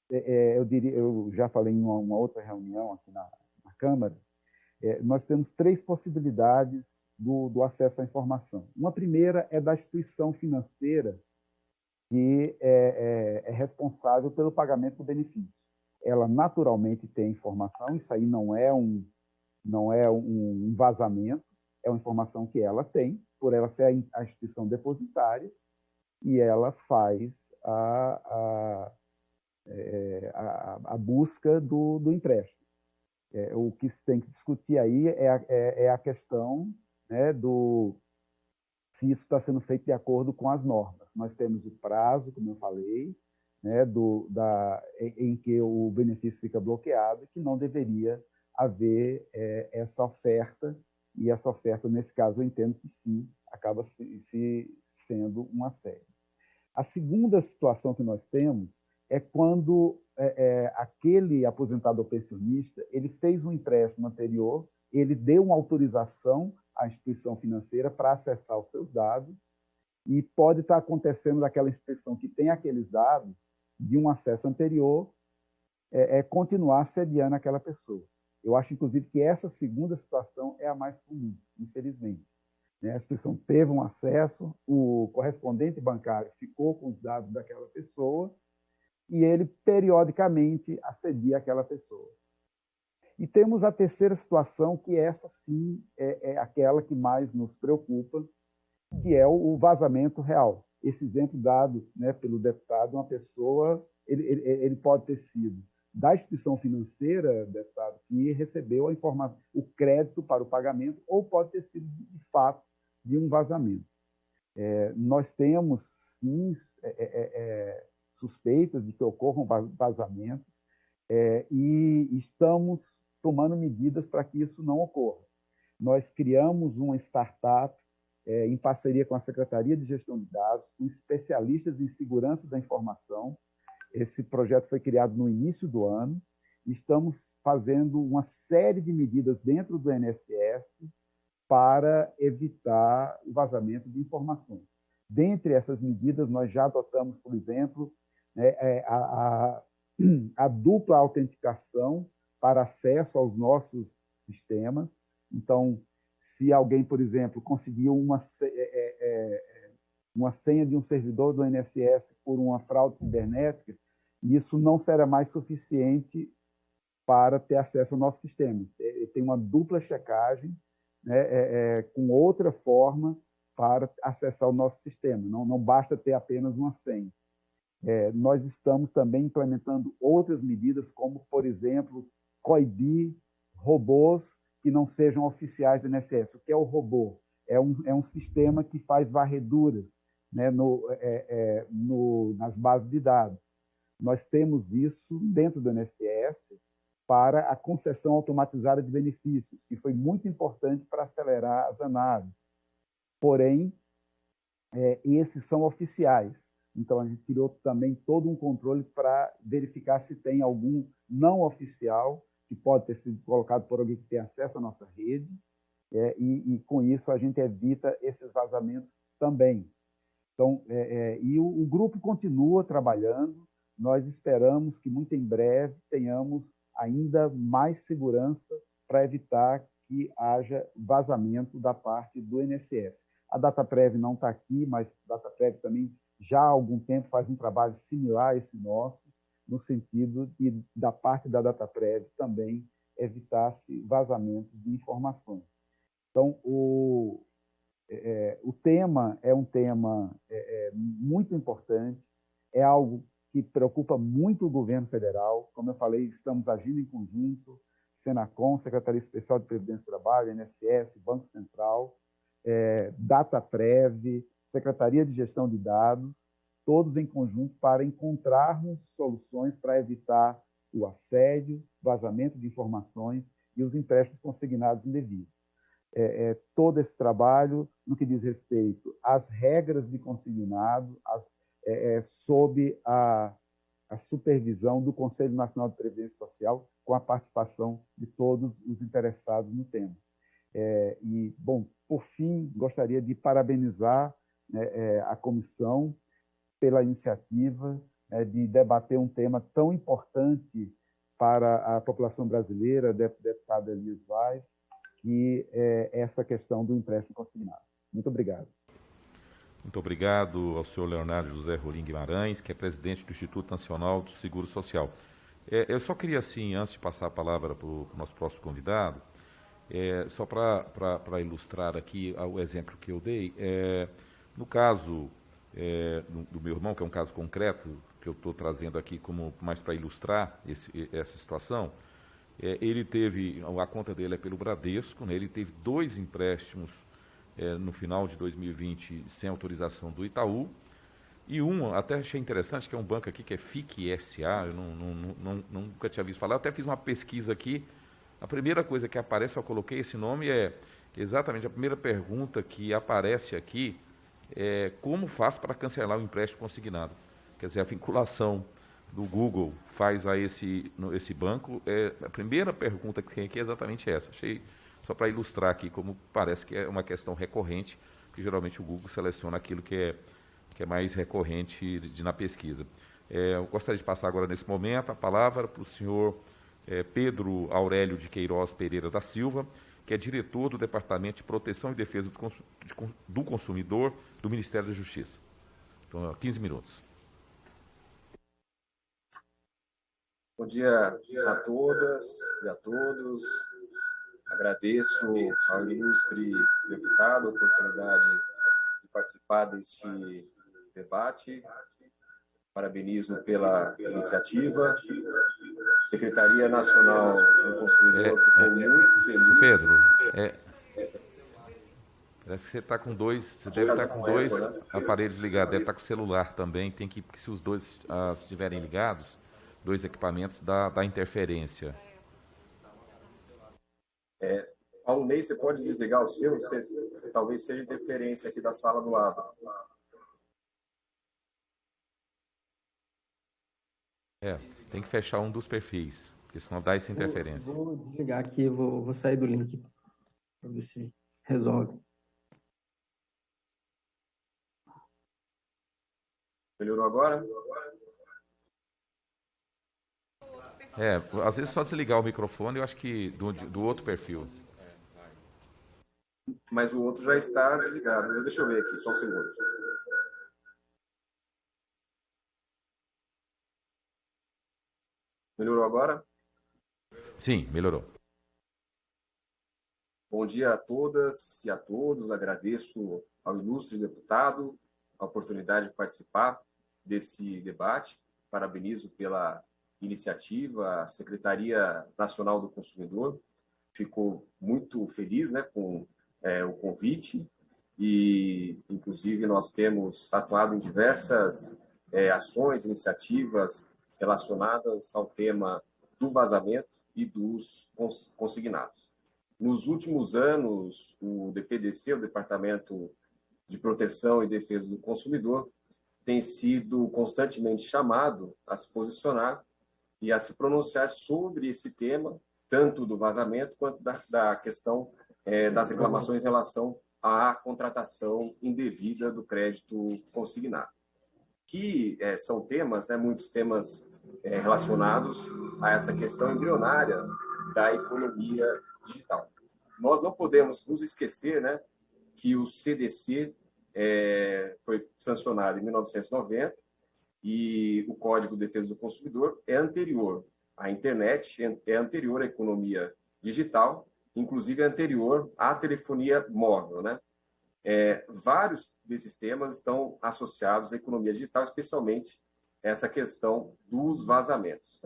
eu já falei em uma outra reunião aqui na Câmara, nós temos 3 possibilidades do acesso à informação. Uma primeira é da instituição financeira que é responsável pelo pagamento do benefício. Ela naturalmente tem informação, isso aí não é um vazamento, é uma informação que ela tem, por ela ser a instituição depositária, e ela faz a busca do empréstimo. O que se tem que discutir aí é a questão, né, se isso está sendo feito de acordo com as normas. Nós temos o prazo, como eu falei, né, em que o benefício fica bloqueado, que não deveria haver essa oferta, e essa oferta, nesse caso, eu entendo que sim, acaba sendo um assédio. A segunda situação que nós temos é quando aquele aposentado ou pensionista ele fez um empréstimo anterior, ele deu uma autorização à instituição financeira para acessar os seus dados, e pode estar acontecendo daquela instituição que tem aqueles dados de um acesso anterior continuar assediando aquela pessoa. Eu acho, inclusive, que essa segunda situação é a mais comum, infelizmente. A instituição teve um acesso, o correspondente bancário ficou com os dados daquela pessoa e ele, periodicamente, assedia aquela pessoa. E temos a terceira situação, que essa sim é aquela que mais nos preocupa, que é o vazamento real. Esse exemplo dado, né, pelo deputado, uma pessoa, ele pode ter sido da instituição financeira, deputado, que recebeu o crédito para o pagamento, ou pode ter sido, de fato, de um vazamento. Nós temos, sim, suspeitas de que ocorram vazamentos, e estamos tomando medidas para que isso não ocorra. Nós criamos uma startup em parceria com a Secretaria de Gestão de Dados, com especialistas em segurança da informação. Esse projeto foi criado no início do ano. Estamos fazendo uma série de medidas dentro do INSS para evitar o vazamento de informações. Dentre essas medidas, nós já adotamos, por exemplo, a dupla autenticação para acesso aos nossos sistemas. Então, se alguém, por exemplo, conseguiu uma senha de um servidor do INSS por uma fraude cibernética, isso não será mais suficiente para ter acesso ao nosso sistema. Tem uma dupla checagem, né, com outra forma para acessar o nosso sistema. Não basta ter apenas uma senha. Nós estamos também implementando outras medidas, como, por exemplo, coibir robôs que não sejam oficiais do INSS. O que é o robô? É um sistema que faz varreduras, né, nas bases de dados. Nós temos isso dentro do INSS para a concessão automatizada de benefícios, que foi muito importante para acelerar as análises. Porém, esses são oficiais. Então, a gente criou também todo um controle para verificar se tem algum não oficial que pode ter sido colocado por alguém que tem acesso à nossa rede, e com isso a gente evita esses vazamentos também. Então, e o grupo continua trabalhando. Nós esperamos que muito em breve tenhamos ainda mais segurança para evitar que haja vazamento da parte do INSS. A Dataprev não está aqui, mas a Dataprev também já há algum tempo faz um trabalho similar a esse nosso, no sentido de, da parte da Dataprev também, evitasse vazamentos de informações. Então, o tema é um tema muito importante, é algo que preocupa muito o governo federal. Como eu falei, estamos agindo em conjunto, Senacom, Secretaria Especial de Previdência e Trabalho, INSS, Banco Central, Dataprev, Secretaria de Gestão de Dados, todos em conjunto para encontrarmos soluções para evitar o assédio, vazamento de informações e os empréstimos consignados indevidos. Todo esse trabalho, no que diz respeito às regras de consignado, sob a supervisão do Conselho Nacional de Previdência Social, com a participação de todos os interessados no tema. Bom, por fim, gostaria de parabenizar a comissão pela iniciativa de debater um tema tão importante para a população brasileira, deputada Elias Vaz, que é essa questão do empréstimo consignado. Muito obrigado. Muito obrigado ao senhor Leonardo José Rolim Guimarães, que é presidente do Instituto Nacional do Seguro Social. Eu só queria, assim, antes de passar a palavra para o nosso próximo convidado, só para ilustrar aqui o exemplo que eu dei, no caso do meu irmão, que é um caso concreto, que eu estou trazendo aqui como mais para ilustrar essa situação, ele teve, a conta dele é pelo Bradesco, né, ele teve 2 empréstimos no final de 2020 sem autorização do Itaú, e até achei interessante, que é um banco aqui que é FIC SA, eu nunca tinha visto falar, eu até fiz uma pesquisa aqui, a primeira coisa que aparece, eu coloquei esse nome, exatamente a primeira pergunta que aparece aqui, como faço para cancelar o empréstimo consignado? Quer dizer, a vinculação do Google faz a esse banco, a primeira pergunta que tem aqui é exatamente essa. Achei, só para ilustrar aqui, como parece que é uma questão recorrente, que geralmente o Google seleciona aquilo que é mais recorrente na pesquisa. Eu gostaria de passar agora, nesse momento, a palavra para o senhor Pedro Aurélio de Queiroz Pereira da Silva, que é diretor do Departamento de Proteção e Defesa do Consumidor do Ministério da Justiça. Então, 15 minutos. Bom dia a todas e a todos. Agradeço ao ilustre deputado a oportunidade de participar deste debate. Parabenizo pela iniciativa. Secretaria Nacional do Consumidor ficou muito feliz. Pedro, parece que você está com você deve estar com 2 aparelhos ligados, deve estar com o celular também, tem que, se os 2 estiverem ligados, 2 equipamentos, dá interferência. Alunei, você pode desligar o seu? Talvez seja interferência aqui da sala do lado. Tem que fechar um dos perfis, porque senão dá essa interferência. Vou desligar aqui, vou sair do link para ver se resolve. Melhorou agora? Às vezes só desligar o microfone, eu acho que do outro perfil. Mas o outro já está desligado. Deixa eu ver aqui, só um segundo. Melhorou agora? Sim, melhorou. Bom dia a todas e a todos. Agradeço ao ilustre deputado a oportunidade de participar desse debate. Parabenizo pela iniciativa a Secretaria Nacional do Consumidor. Ficou muito feliz, né, com o convite e, inclusive, nós temos atuado em diversas ações, iniciativas relacionadas ao tema do vazamento e dos consignados. Nos últimos anos, o DPDC, o Departamento de Proteção e Defesa do Consumidor, tem sido constantemente chamado a se posicionar e a se pronunciar sobre esse tema, tanto do vazamento quanto da questão das reclamações em relação à contratação indevida do crédito consignado, que são temas, muitos temas relacionados a essa questão embrionária da economia digital. Nós não podemos nos esquecer, que o CDC foi sancionado em 1990 e o Código de Defesa do Consumidor é anterior à internet, é anterior à economia digital, inclusive é anterior à telefonia móvel, vários desses temas estão associados à economia digital, especialmente essa questão dos vazamentos.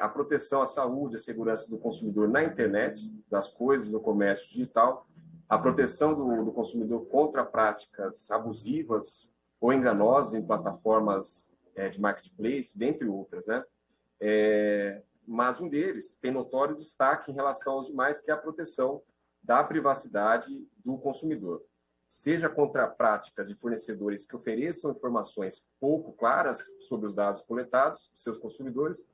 A proteção à saúde, à segurança do consumidor na internet, das coisas, no comércio digital, a proteção do consumidor contra práticas abusivas ou enganosas em plataformas de marketplace, dentre outras. Mas um deles tem notório destaque em relação aos demais, que é a proteção da privacidade do consumidor, seja contra práticas de fornecedores que ofereçam informações pouco claras sobre os dados coletados de seus consumidores,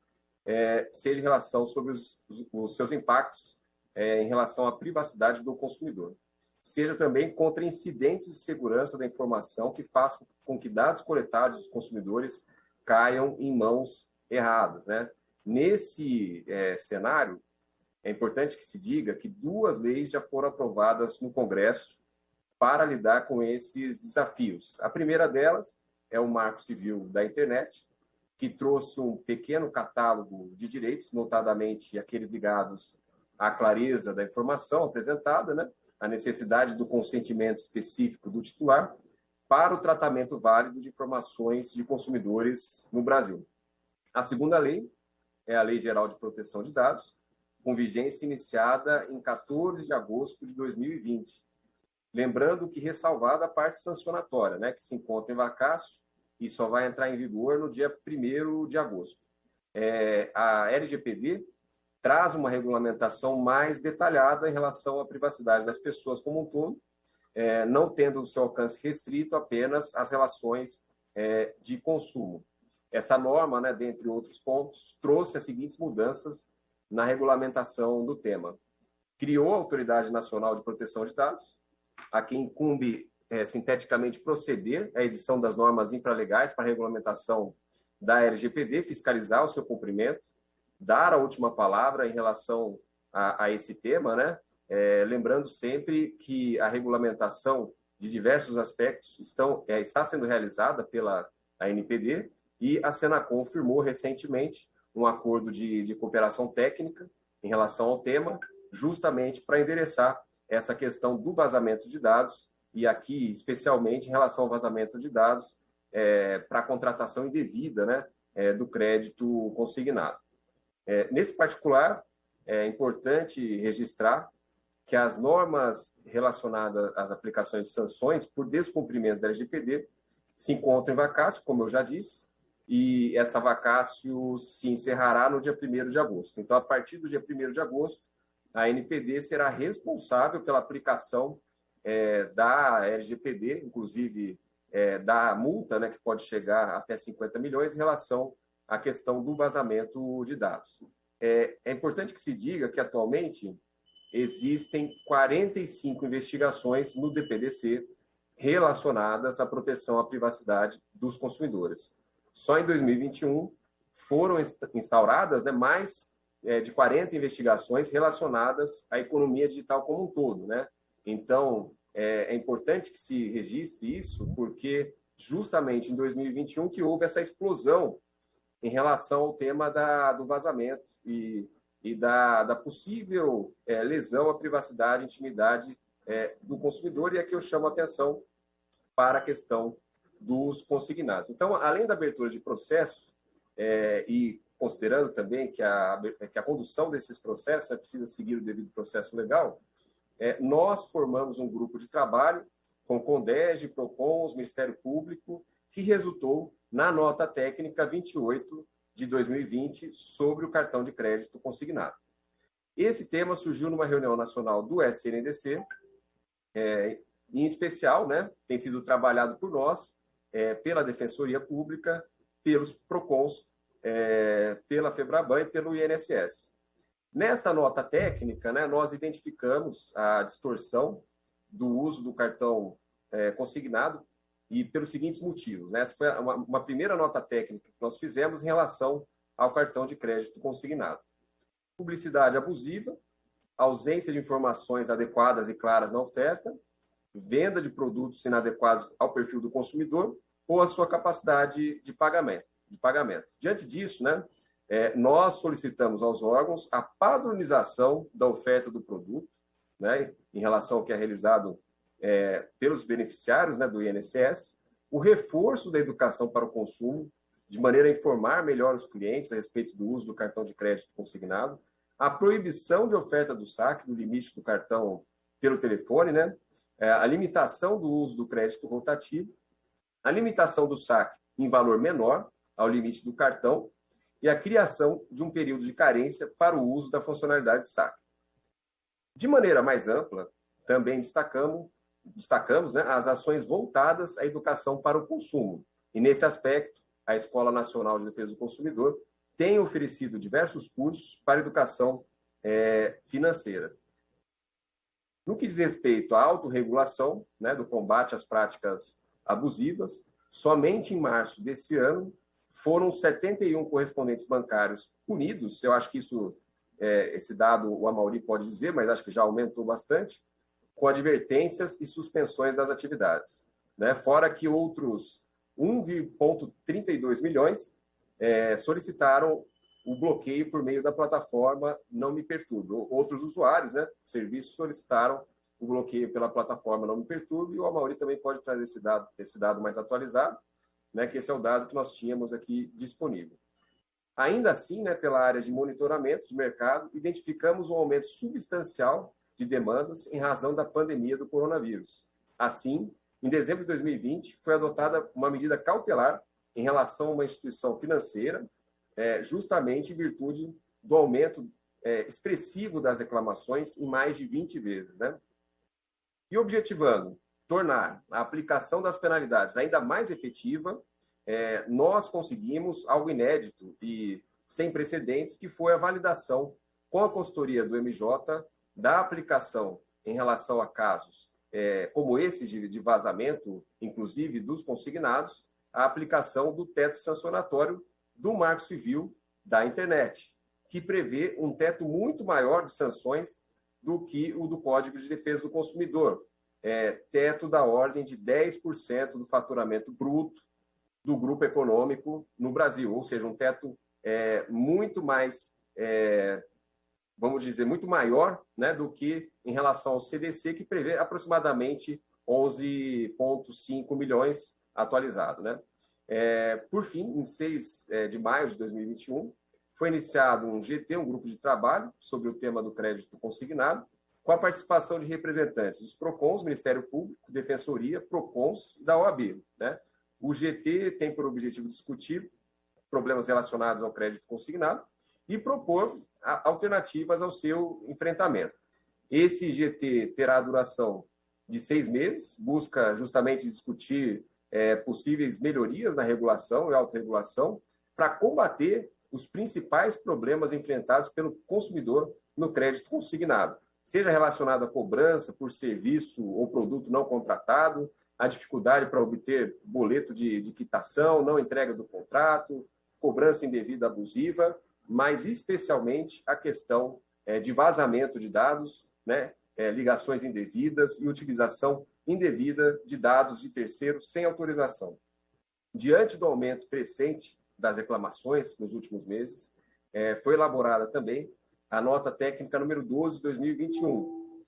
seja em relação sobre os seus impactos em relação à privacidade do consumidor, seja também contra incidentes de segurança da informação que façam com que dados coletados dos consumidores caiam em mãos erradas. Nesse cenário, é importante que se diga que 2 leis já foram aprovadas no Congresso para lidar com esses desafios. A primeira delas é o Marco Civil da Internet, que trouxe um pequeno catálogo de direitos, notadamente aqueles ligados à clareza da informação apresentada, a necessidade do consentimento específico do titular para o tratamento válido de informações de consumidores no Brasil. A segunda lei é a Lei Geral de Proteção de Dados, com vigência iniciada em 14 de agosto de 2020. Lembrando que ressalvada a parte sancionatória, que se encontra em vacácio e só vai entrar em vigor no dia 1º de agosto. A LGPD traz uma regulamentação mais detalhada em relação à privacidade das pessoas como um todo, não tendo o seu alcance restrito apenas às relações de consumo. Essa norma, dentre outros pontos, trouxe as seguintes mudanças na regulamentação do tema. Criou a Autoridade Nacional de Proteção de Dados, a quem incumbe sinteticamente proceder à edição das normas infralegais para a regulamentação da LGPD, fiscalizar o seu cumprimento, dar a última palavra em relação a esse tema, lembrando sempre que a regulamentação de diversos aspectos está sendo realizada pela ANPD e a Senacom firmou recentemente um acordo de cooperação técnica em relação ao tema, justamente para endereçar essa questão do vazamento de dados, e aqui, especialmente, em relação ao vazamento de dados para a contratação indevida do crédito consignado. Nesse particular, é importante registrar que as normas relacionadas às aplicações de sanções por descumprimento da LGPD se encontram em vacácio, como eu já disse, e essa vacácio se encerrará no dia 1º de agosto. Então, a partir do dia 1º de agosto, a ANPD será responsável pela aplicação da LGPD, inclusive da multa, né, que pode chegar até 50 milhões em relação à questão do vazamento de dados. É importante que se diga que, atualmente, existem 45 investigações no DPDC relacionadas à proteção à privacidade dos consumidores. Só em 2021 foram instauradas, né, mais de 40 investigações relacionadas à economia digital como um todo, né? Então, é importante que se registre isso, porque justamente em 2021 que houve essa explosão em relação ao tema do vazamento e da possível lesão à privacidade e intimidade do consumidor, e aqui eu chamo a atenção para a questão dos consignados. Então, além da abertura de processo, e considerando também que a condução desses processos precisa seguir o devido processo legal, nós formamos um grupo de trabalho com o CONDEG, PROCONs, Ministério Público, que resultou na nota técnica 28 de 2020 sobre o cartão de crédito consignado. Esse tema surgiu numa reunião nacional do SNDC, em especial, né, tem sido trabalhado por nós, pela Defensoria Pública, pelos PROCONs, pela FEBRABAN e pelo INSS. Nesta nota técnica, né, nós identificamos a distorção do uso do cartão consignado e pelos seguintes motivos. Né? Essa foi uma primeira nota técnica que nós fizemos em relação ao cartão de crédito consignado. Publicidade abusiva, ausência de informações adequadas e claras na oferta, venda de produtos inadequados ao perfil do consumidor ou a sua capacidade de pagamento. Diante disso, né, nós solicitamos aos órgãos a padronização da oferta do produto, né, em relação ao que é realizado pelos beneficiários, né, do INSS, o reforço da educação para o consumo, de maneira a informar melhor os clientes a respeito do uso do cartão de crédito consignado, a proibição de oferta do saque do limite do cartão pelo telefone, né, a limitação do uso do crédito rotativo, a limitação do saque em valor menor ao limite do cartão e a criação de um período de carência para o uso da funcionalidade de saque. De maneira mais ampla, também destacamos, né, as ações voltadas à educação para o consumo. E, nesse aspecto, a Escola Nacional de Defesa do Consumidor tem oferecido diversos cursos para educação financeira. No que diz respeito à autorregulação, né, do combate às práticas abusivas, somente em março desse ano foram 71 correspondentes bancários punidos. Eu acho que esse dado o Amaury pode dizer, mas acho que já aumentou bastante, com advertências e suspensões das atividades. Né? Fora que outros 1,32 milhões solicitaram o bloqueio por meio da plataforma Não Me Perturbe. Outros usuários, né, serviços, solicitaram o bloqueio pela plataforma Não Me Perturbe, e o Amaury também pode trazer esse dado mais atualizado, né, que esse é o dado que nós tínhamos aqui disponível. Ainda assim, né, pela área de monitoramento de mercado, identificamos um aumento substancial de demandas em razão da pandemia do coronavírus. Assim, em dezembro de 2020, foi adotada uma medida cautelar em relação a uma instituição financeira, justamente em virtude do aumento expressivo das reclamações em mais de 20 vezes. Né? E objetivando tornar a aplicação das penalidades ainda mais efetiva, nós conseguimos algo inédito e sem precedentes, que foi a validação com a consultoria do MJ da aplicação em relação a casos como esse de vazamento, inclusive dos consignados, a aplicação do teto sancionatório do Marco Civil da Internet, que prevê um teto muito maior de sanções do que o do Código de Defesa do Consumidor, teto da ordem de 10% do faturamento bruto do grupo econômico no Brasil, ou seja, um teto muito mais, vamos dizer, muito maior, né, do que em relação ao CDC, que prevê aproximadamente 11,5 milhões atualizado. Né? Por fim, em 6 de maio de 2021, foi iniciado um GT, um grupo de trabalho, sobre o tema do crédito consignado, com a participação de representantes dos PROCONs, Ministério Público, Defensoria, PROCONs e da OAB. Né? O GT tem por objetivo discutir problemas relacionados ao crédito consignado e propor alternativas ao seu enfrentamento. Esse GT terá duração de 6 meses, busca justamente discutir possíveis melhorias na regulação e autorregulação para combater os principais problemas enfrentados pelo consumidor no crédito consignado, seja relacionado à cobrança por serviço ou produto não contratado, a dificuldade para obter boleto de quitação, não entrega do contrato, cobrança indevida abusiva, mas especialmente a questão de vazamento de dados, né, ligações indevidas e utilização indevida de dados de terceiros sem autorização. Diante do aumento crescente das reclamações nos últimos meses, foi elaborada também a nota técnica número 12 de 2021,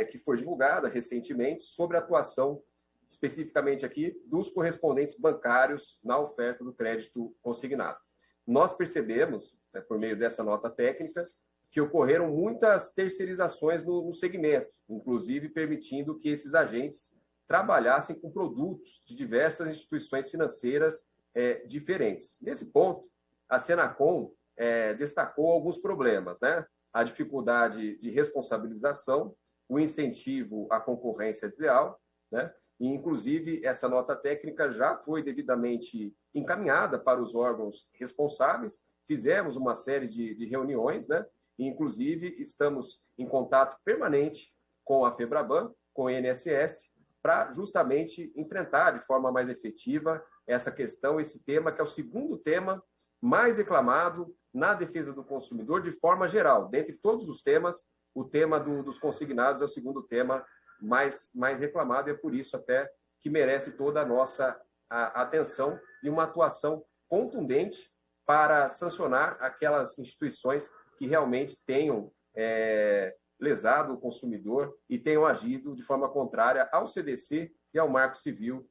que foi divulgada recentemente sobre a atuação, especificamente aqui, dos correspondentes bancários na oferta do crédito consignado. Nós percebemos, por meio dessa nota técnica, que ocorreram muitas terceirizações no segmento, inclusive permitindo que esses agentes trabalhassem com produtos de diversas instituições financeiras diferentes. Nesse ponto, a Senacom destacou alguns problemas, né? A dificuldade de responsabilização, o incentivo à concorrência desleal, né? E, inclusive, essa nota técnica já foi devidamente encaminhada para os órgãos responsáveis, fizemos uma série de reuniões, né? E, inclusive, estamos em contato permanente com a FEBRABAN, com o INSS, para justamente enfrentar de forma mais efetiva essa questão, esse tema, que é o segundo tema mais reclamado na defesa do consumidor de forma geral. Dentre todos os temas, o tema dos consignados é o segundo tema mais reclamado, e é por isso até que merece toda a nossa atenção e uma atuação contundente para sancionar aquelas instituições que realmente tenham lesado o consumidor e tenham agido de forma contrária ao CDC e ao Marco Civil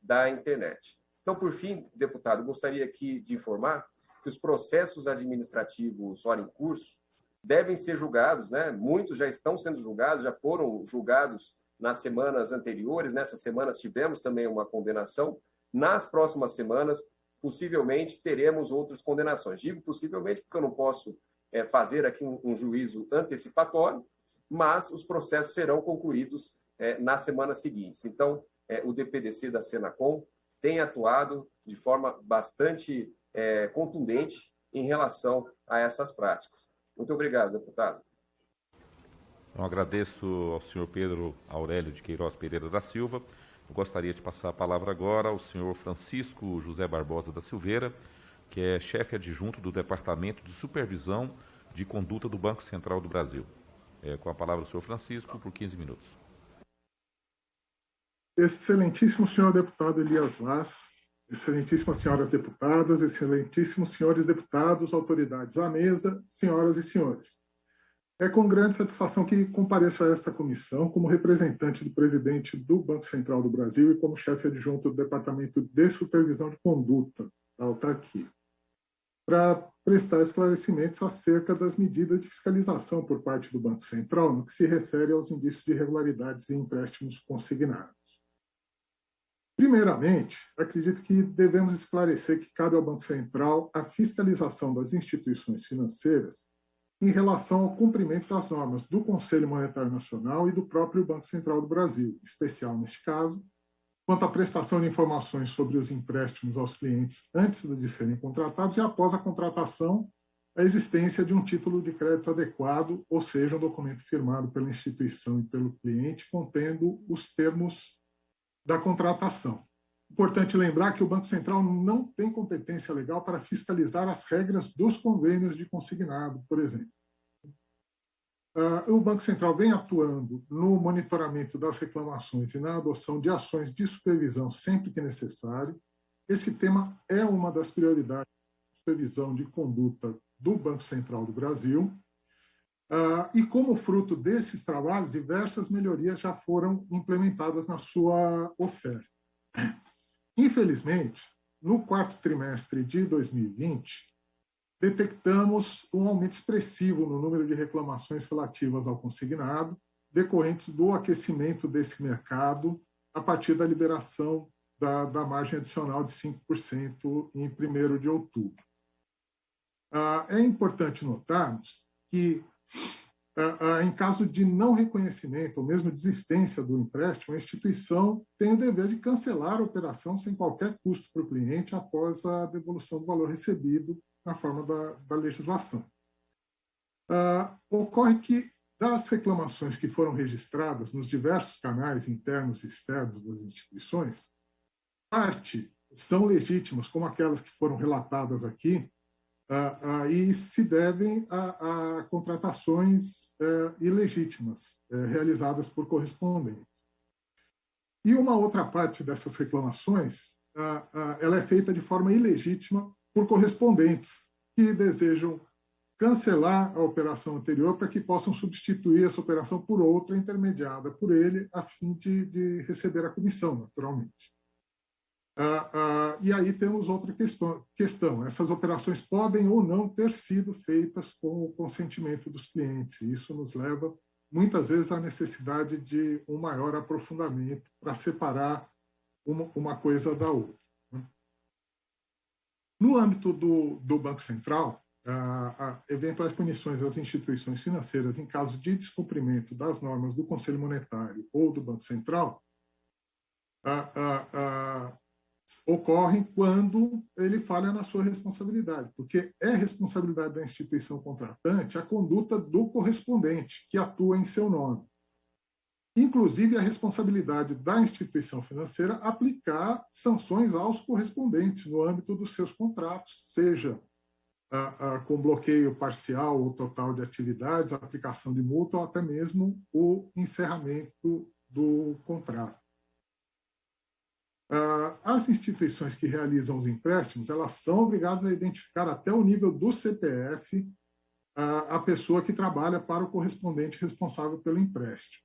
da internet. Então, por fim, deputado, gostaria aqui de informar que os processos administrativos ora em curso devem ser julgados, né? Muitos já estão sendo julgados, já foram julgados nas semanas anteriores. Nessas semanas tivemos também uma condenação. Nas próximas semanas, possivelmente, teremos outras condenações. Digo possivelmente porque eu não posso fazer aqui um juízo antecipatório, mas os processos serão concluídos nas semanas seguintes. Então, o DPDC da Senacom tem atuado de forma bastante contundente em relação a essas práticas. Muito obrigado, deputado. Eu agradeço ao senhor Pedro Aurélio de Queiroz Pereira da Silva. Eu gostaria de passar a palavra agora ao senhor Francisco José Barbosa da Silveira, que é chefe adjunto do Departamento de Supervisão de Conduta do Banco Central do Brasil. Com a palavra o senhor Francisco, por 15 minutos. Excelentíssimo senhor deputado Elias Vaz, excelentíssimas senhoras deputadas, excelentíssimos senhores deputados, autoridades à mesa, senhoras e senhores. É com grande satisfação que compareço a esta comissão como representante do presidente do Banco Central do Brasil e como chefe adjunto do Departamento de Supervisão de Conduta da autarquia, para prestar esclarecimentos acerca das medidas de fiscalização por parte do Banco Central no que se refere aos indícios de irregularidades em empréstimos consignados. Primeiramente, acredito que devemos esclarecer que cabe ao Banco Central a fiscalização das instituições financeiras em relação ao cumprimento das normas do Conselho Monetário Nacional e do próprio Banco Central do Brasil, em especial neste caso, quanto à prestação de informações sobre os empréstimos aos clientes antes de serem contratados e após a contratação, a existência de um título de crédito adequado, ou seja, um documento firmado pela instituição e pelo cliente contendo os termos da contratação. Importante lembrar que o Banco Central não tem competência legal para fiscalizar as regras dos convênios de consignado, por exemplo. O Banco Central vem atuando no monitoramento das reclamações e na adoção de ações de supervisão sempre que necessário. Esse tema é uma das prioridades da supervisão de conduta do Banco Central do Brasil. E como fruto desses trabalhos, diversas melhorias já foram implementadas na sua oferta. Infelizmente, no quarto trimestre de 2020, detectamos um aumento expressivo no número de reclamações relativas ao consignado, decorrentes do aquecimento desse mercado a partir da liberação da margem adicional de 5% em 1º de outubro. É importante notarmos que, em caso de não reconhecimento ou mesmo desistência do empréstimo, a instituição tem o dever de cancelar a operação sem qualquer custo para o cliente após a devolução do valor recebido na forma da legislação. Ocorre que, das reclamações que foram registradas nos diversos canais internos e externos das instituições, parte são legítimas, como aquelas que foram relatadas aqui, e se devem a contratações ilegítimas realizadas por correspondentes. E uma outra parte dessas reclamações, ela é feita de forma ilegítima por correspondentes que desejam cancelar a operação anterior para que possam substituir essa operação por outra intermediada por ele, a fim de receber a comissão, naturalmente. E aí temos outra questão. Essas operações podem ou não ter sido feitas com o consentimento dos clientes. E isso nos leva, muitas vezes, à necessidade de um maior aprofundamento para separar uma coisa da outra. No âmbito do Banco Central, eventuais punições às instituições financeiras em caso de descumprimento das normas do Conselho Monetário ou do Banco Central ocorrem quando ele falha na sua responsabilidade, porque é responsabilidade da instituição contratante a conduta do correspondente que atua em seu nome. Inclusive, a responsabilidade da instituição financeira aplicar sanções aos correspondentes no âmbito dos seus contratos, seja com bloqueio parcial ou total de atividades, aplicação de multa ou até mesmo o encerramento do contrato. As instituições que realizam os empréstimos, elas são obrigadas a identificar até o nível do CPF a pessoa que trabalha para o correspondente responsável pelo empréstimo.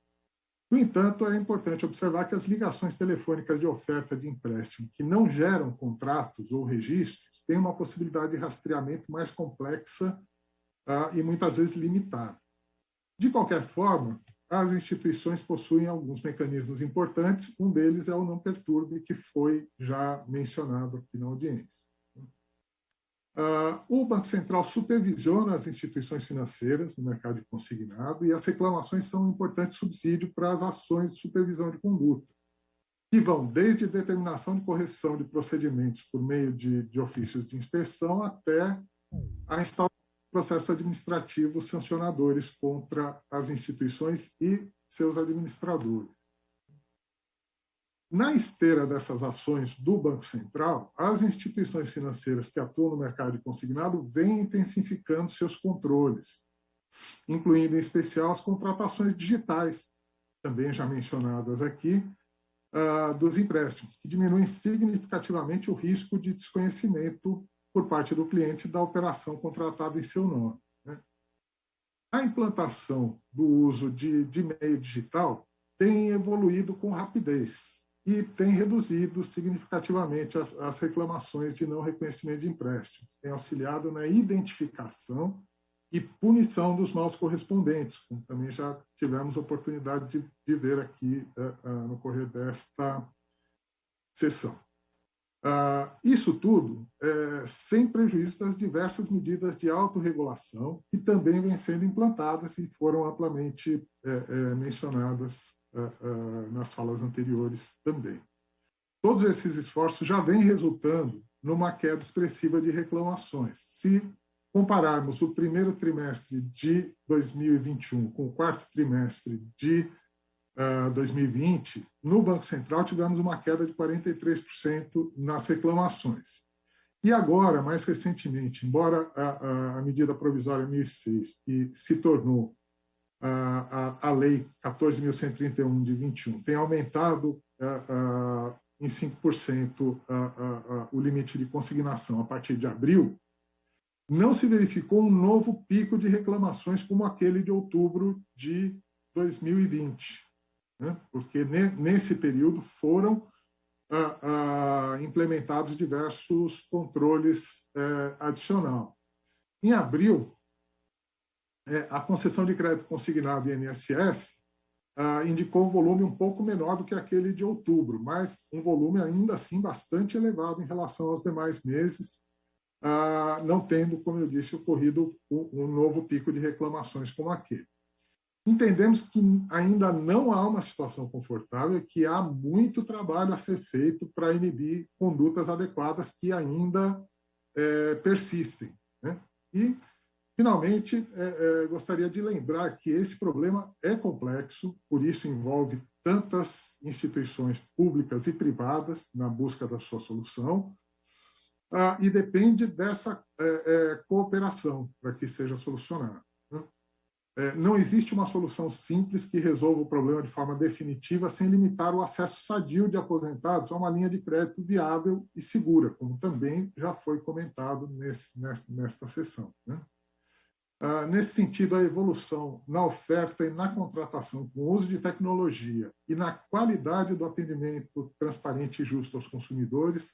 No entanto, é importante observar que as ligações telefônicas de oferta de empréstimo que não geram contratos ou registros têm uma possibilidade de rastreamento mais complexa e muitas vezes limitada. De qualquer forma, as instituições possuem alguns mecanismos importantes, um deles é o não perturbe, que foi já mencionado aqui na audiência. O Banco Central supervisiona as instituições financeiras no mercado de consignado e as reclamações são um importante subsídio para as ações de supervisão de conduta, que vão desde determinação de correção de procedimentos por meio de ofícios de inspeção até a instauração de processos administrativos sancionadores contra as instituições e seus administradores. Na esteira dessas ações do Banco Central, as instituições financeiras que atuam no mercado de consignado vêm intensificando seus controles, incluindo em especial as contratações digitais, também já mencionadas aqui, dos empréstimos, que diminuem significativamente o risco de desconhecimento por parte do cliente da operação contratada em seu nome. A implantação do uso de meio digital tem evoluído com rapidez e tem reduzido significativamente as reclamações de não reconhecimento de empréstimos, tem auxiliado na identificação e punição dos maus correspondentes, como também já tivemos oportunidade de ver aqui no correr desta sessão. Isso tudo sem prejuízo das diversas medidas de autorregulação que também vêm sendo implantadas e foram amplamente mencionadas nas falas anteriores também. Todos esses esforços já vêm resultando numa queda expressiva de reclamações. Se compararmos o primeiro trimestre de 2021 com o quarto trimestre de 2020, no Banco Central tivemos uma queda de 43% nas reclamações. E agora, mais recentemente, embora a medida provisória 1006, que se tornou a Lei 14.131 de 21, tenha aumentado em 5% o limite de consignação a partir de abril, não se verificou um novo pico de reclamações como aquele de outubro de 2020. Porque nesse período foram implementados diversos controles adicionais. Em abril, a concessão de crédito consignado INSS indicou um volume um pouco menor do que aquele de outubro, mas um volume ainda assim bastante elevado em relação aos demais meses, não tendo, como eu disse, ocorrido um novo pico de reclamações como aquele. Entendemos que ainda não há uma situação confortável e que há muito trabalho a ser feito para inibir condutas adequadas que ainda persistem, né? E, finalmente, gostaria de lembrar que esse problema é complexo, por isso envolve tantas instituições públicas e privadas na busca da sua solução, e depende dessa cooperação para que seja solucionado. Não existe uma solução simples que resolva o problema de forma definitiva sem limitar o acesso sadio de aposentados a uma linha de crédito viável e segura, como também já foi comentado nesta sessão, né? Nesse sentido, a evolução na oferta e na contratação com o uso de tecnologia e na qualidade do atendimento transparente e justo aos consumidores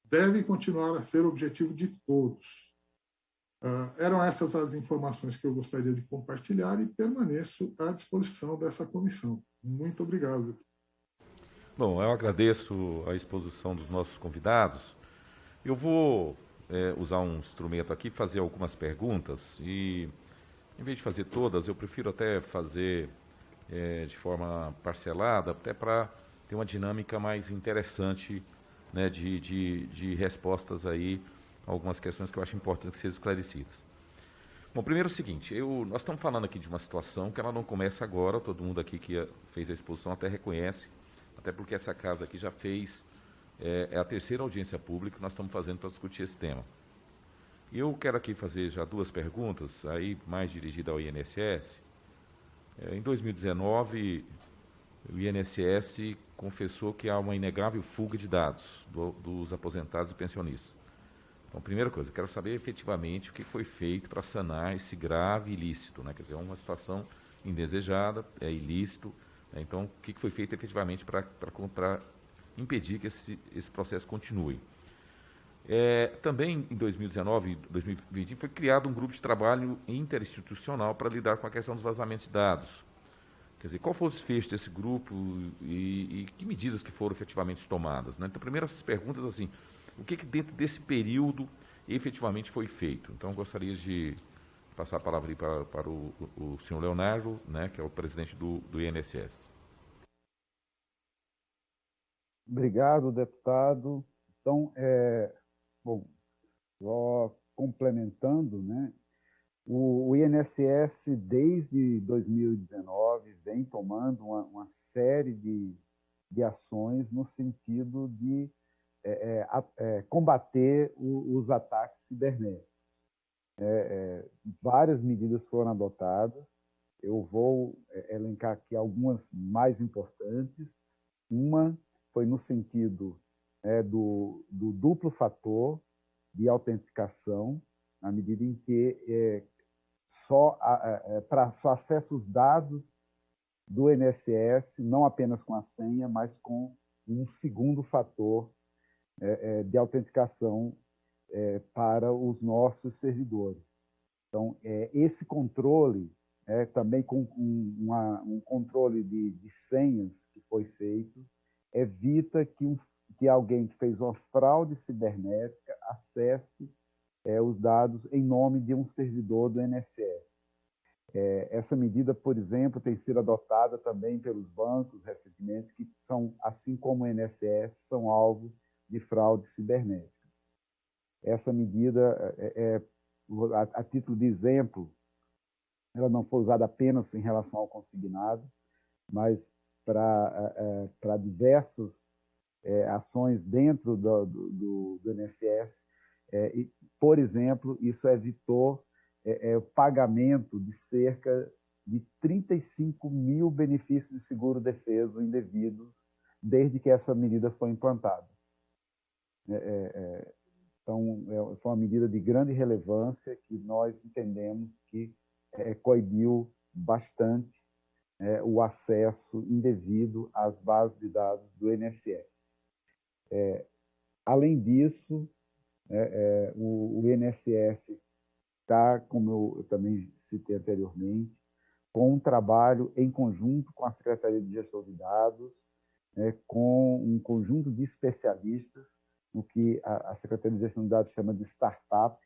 deve continuar a ser o objetivo de todos. Eram essas as informações que eu gostaria de compartilhar e permaneço à disposição dessa comissão. Muito obrigado. Bom, eu agradeço a exposição dos nossos convidados. Eu vou usar um instrumento aqui, fazer algumas perguntas e, em vez de fazer todas, eu prefiro até fazer de forma parcelada, até para ter uma dinâmica mais interessante, né, de respostas aí a algumas questões que eu acho importante que sejam esclarecidas. Bom, primeiro é o seguinte, nós estamos falando aqui de uma situação que ela não começa agora, todo mundo aqui que fez a exposição até reconhece, até porque essa casa aqui já fez, é a terceira audiência pública que nós estamos fazendo para discutir esse tema. Eu quero aqui fazer já duas perguntas, aí mais dirigida ao INSS. Em 2019, o INSS confessou que há uma inegável fuga de dados dos aposentados e pensionistas. Então, primeira coisa, eu quero saber efetivamente o que foi feito para sanar esse grave ilícito, né? Quer dizer, é uma situação indesejada, é ilícito, né? Então, o que foi feito efetivamente para impedir que esse processo continue. Também em 2019 e 2020 foi criado um grupo de trabalho interinstitucional para lidar com a questão dos vazamentos de dados. Quer dizer, qual foi o desfecho desse grupo e que medidas que foram efetivamente tomadas, né? Então, primeiro essas perguntas, assim, o que dentro desse período efetivamente foi feito? Então, eu gostaria de passar a palavra aí para o senhor Leonardo, né, que é o presidente do INSS. Obrigado, deputado. Então, bom, só complementando, né, o INSS, desde 2019, vem tomando uma série de ações no sentido de combater os ataques cibernéticos. Várias medidas foram adotadas. Eu vou elencar aqui algumas mais importantes. Uma foi no sentido do duplo fator de autenticação, na medida em que só acessa os dados do INSS, não apenas com a senha, mas com um segundo fator de autenticação para os nossos servidores. Então, esse controle, também com um controle de senhas que foi feito, evita que alguém que fez uma fraude cibernética acesse os dados em nome de um servidor do INSS. Essa medida, por exemplo, tem sido adotada também pelos bancos recentemente, que são, assim como o INSS, são alvo de fraudes cibernéticas. Essa medida, a título de exemplo, ela não foi usada apenas em relação ao consignado, mas para diversas ações dentro do INSS. Por exemplo, isso evitou o pagamento de cerca de 35 mil benefícios de seguro-defeso indevidos desde que essa medida foi implantada. Então, foi uma medida de grande relevância que nós entendemos que coibiu bastante o acesso indevido às bases de dados do INSS. Além disso, o INSS está, como eu também citei anteriormente, com um trabalho em conjunto com a Secretaria de Gestão de Dados, com um conjunto de especialistas no que a Secretaria de Gestão de Dados chama de startup,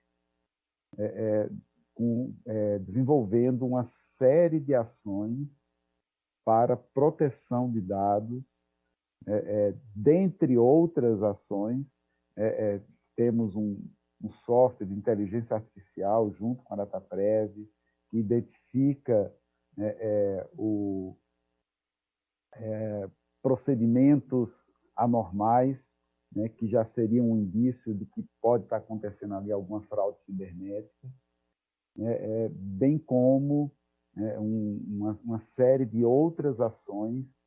desenvolvendo uma série de ações para proteção de dados, dentre outras ações, temos um software de inteligência artificial junto com a DataPrev, que identifica procedimentos anormais, né, que já seriam um indício de que pode estar acontecendo ali alguma fraude cibernética, bem como uma série de outras ações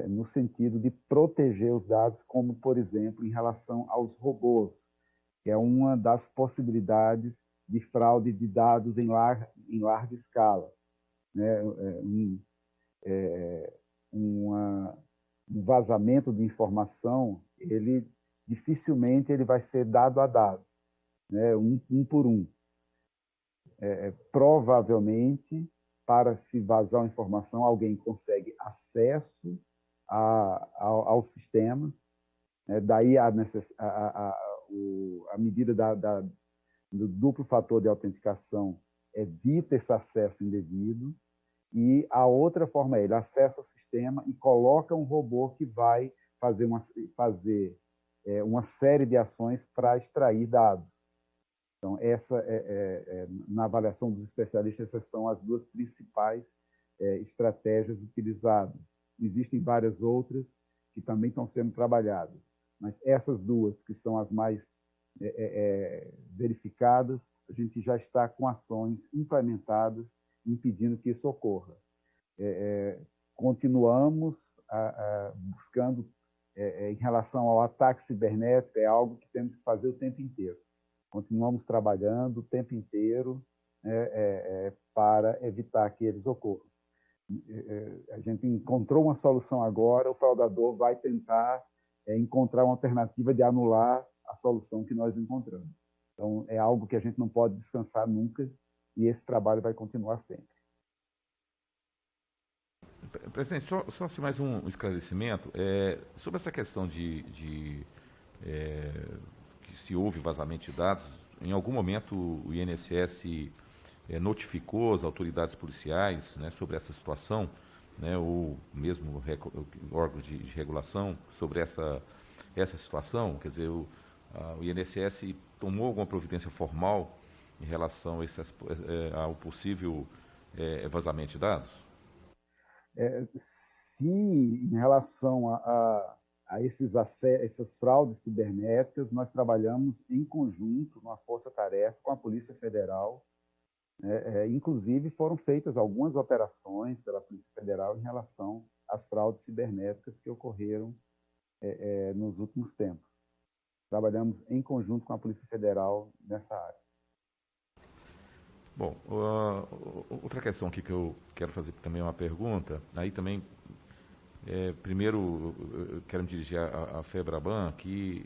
no sentido de proteger os dados, como, por exemplo, em relação aos robôs, que é uma das possibilidades de fraude de dados em larga escala. Né? Um vazamento de informação, dificilmente ele vai ser dado a dado, né? um por um. Provavelmente, para se vazar uma informação, alguém consegue acesso ao sistema, né? Daí a medida do duplo fator de autenticação evita esse acesso indevido, e a outra forma é ele acessa o sistema e coloca um robô que vai fazer uma série de ações para extrair dados. Então, na avaliação dos especialistas, essas são as duas principais estratégias utilizadas. Existem várias outras que também estão sendo trabalhadas, mas essas duas, que são as mais verificadas, a gente já está com ações implementadas impedindo que isso ocorra. Continuamos buscando, em relação ao ataque cibernético, é algo que temos que fazer o tempo inteiro. Continuamos trabalhando o tempo inteiro para evitar que eles ocorram. A gente encontrou uma solução agora, o fraudador vai tentar encontrar uma alternativa de anular a solução que nós encontramos. Então, é algo que a gente não pode descansar nunca, e esse trabalho vai continuar sempre. Presidente, só assim mais um esclarecimento. Sobre essa questão que se houve vazamento de dados, em algum momento o INSS notificou as autoridades policiais, né, sobre essa situação, né, ou mesmo órgãos de regulação sobre essa situação? Quer dizer, o INSS tomou alguma providência formal em relação ao possível vazamento de dados? Sim, em relação a essas fraudes cibernéticas, nós trabalhamos em conjunto, numa força-tarefa, com a Polícia Federal. Inclusive, foram feitas algumas operações pela Polícia Federal em relação às fraudes cibernéticas que ocorreram nos últimos tempos. Trabalhamos em conjunto com a Polícia Federal nessa área. Bom, outra questão aqui que eu quero fazer também uma pergunta, aí também, primeiro, eu quero me dirigir à FEBRABAN, que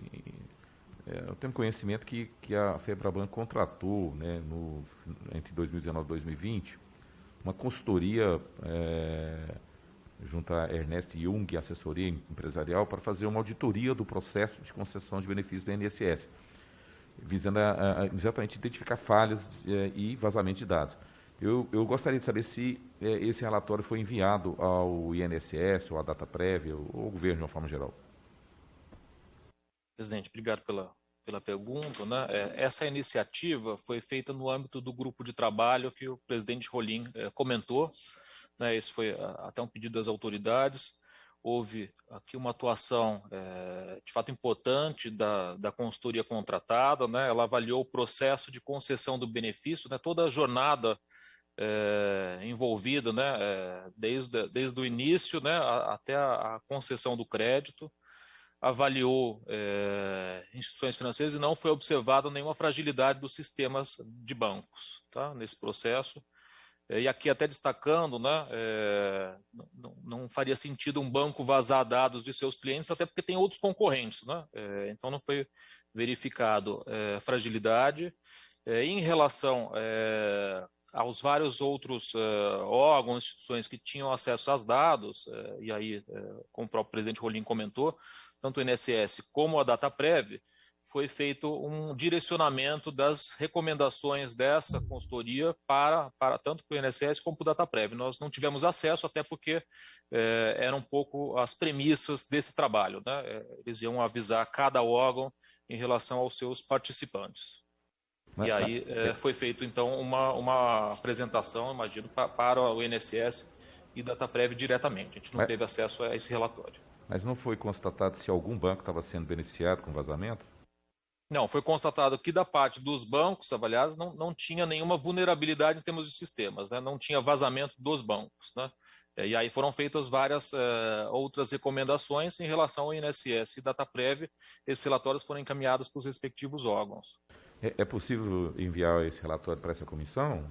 eu tenho conhecimento que a FEBRABAN contratou, né, entre 2019 e 2020, uma consultoria junto à Ernest Jung, assessoria empresarial, para fazer uma auditoria do processo de concessão de benefícios da INSS, visando exatamente identificar falhas e vazamento de dados. Eu gostaria de saber se esse relatório foi enviado ao INSS, ou à DataPrev, ou ao governo de uma forma geral. Presidente, obrigado pela pergunta. Né? Essa iniciativa foi feita no âmbito do grupo de trabalho que o presidente Rolim comentou. Né? Esse foi até um pedido das autoridades. Houve aqui uma atuação de fato importante da consultoria contratada, né? Ela avaliou o processo de concessão do benefício, né? Toda a jornada envolvida, né? Desde o início, né? Até a concessão do crédito, avaliou instituições financeiras e não foi observada nenhuma fragilidade dos sistemas de bancos, tá? Nesse processo. E aqui até destacando, né, não faria sentido um banco vazar dados de seus clientes, até porque tem outros concorrentes, né? Então não foi verificado fragilidade. Em relação aos vários outros órgãos, instituições que tinham acesso aos dados, e aí, como o próprio presidente Rolim comentou, tanto o INSS como a Dataprev, foi feito um direcionamento das recomendações dessa consultoria para tanto para o INSS como para o Dataprev. Nós não tivemos acesso, até porque eram um pouco as premissas desse trabalho, né? Eles iam avisar cada órgão em relação aos seus participantes. E aí foi feito, então, uma apresentação, imagino, para o INSS e Dataprev diretamente. A gente não teve acesso a esse relatório. Mas não foi constatado se algum banco estava sendo beneficiado com vazamento? Não, foi constatado que da parte dos bancos avaliados não tinha nenhuma vulnerabilidade em termos de sistemas, né? Não tinha vazamento dos bancos, né? E aí foram feitas várias outras recomendações em relação ao INSS e Dataprev. Esses relatórios foram encaminhados para os respectivos órgãos. É possível enviar esse relatório para essa comissão?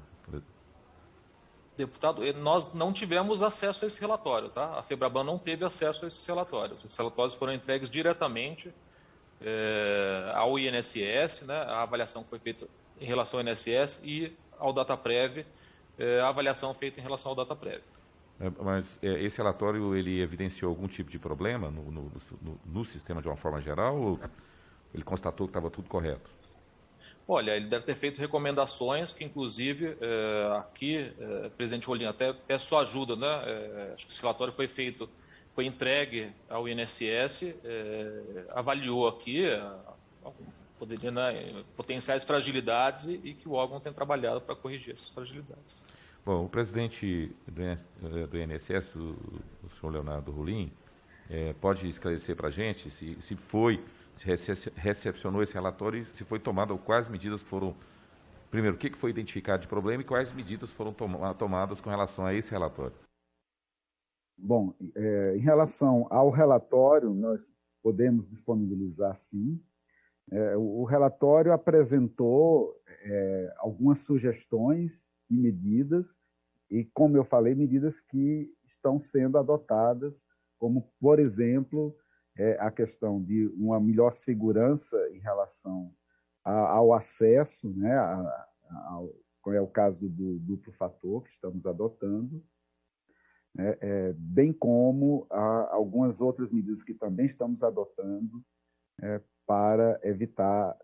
Deputado, nós não tivemos acesso a esse relatório, tá? A FEBRABAN não teve acesso a esses relatórios. Esses relatórios foram entregues diretamente ao INSS, né? A avaliação foi feita em relação ao INSS e ao Dataprev, a avaliação feita em relação ao Dataprev. Mas esse relatório, ele evidenciou algum tipo de problema no sistema de uma forma geral, ou ele constatou que estava tudo correto? Olha, ele deve ter feito recomendações que, inclusive, aqui, presidente Rolim, até peço sua ajuda, né? Acho que esse relatório foi entregue ao INSS, avaliou aqui potenciais fragilidades e que o órgão tem trabalhado para corrigir essas fragilidades. Bom, o presidente do INSS, o senhor Leonardo Rolim, pode esclarecer para a gente se recepcionou esse relatório e se foi tomado, ou quais medidas foram... Primeiro, o que foi identificado de problema e quais medidas foram tomadas com relação a esse relatório? Bom, em relação ao relatório, nós podemos disponibilizar, sim. O relatório apresentou algumas sugestões e medidas, e, como eu falei, medidas que estão sendo adotadas, como, por exemplo, a questão de uma melhor segurança em relação ao acesso, né, como é o caso do duplo fator que estamos adotando, bem como algumas outras medidas que também estamos adotando para evitar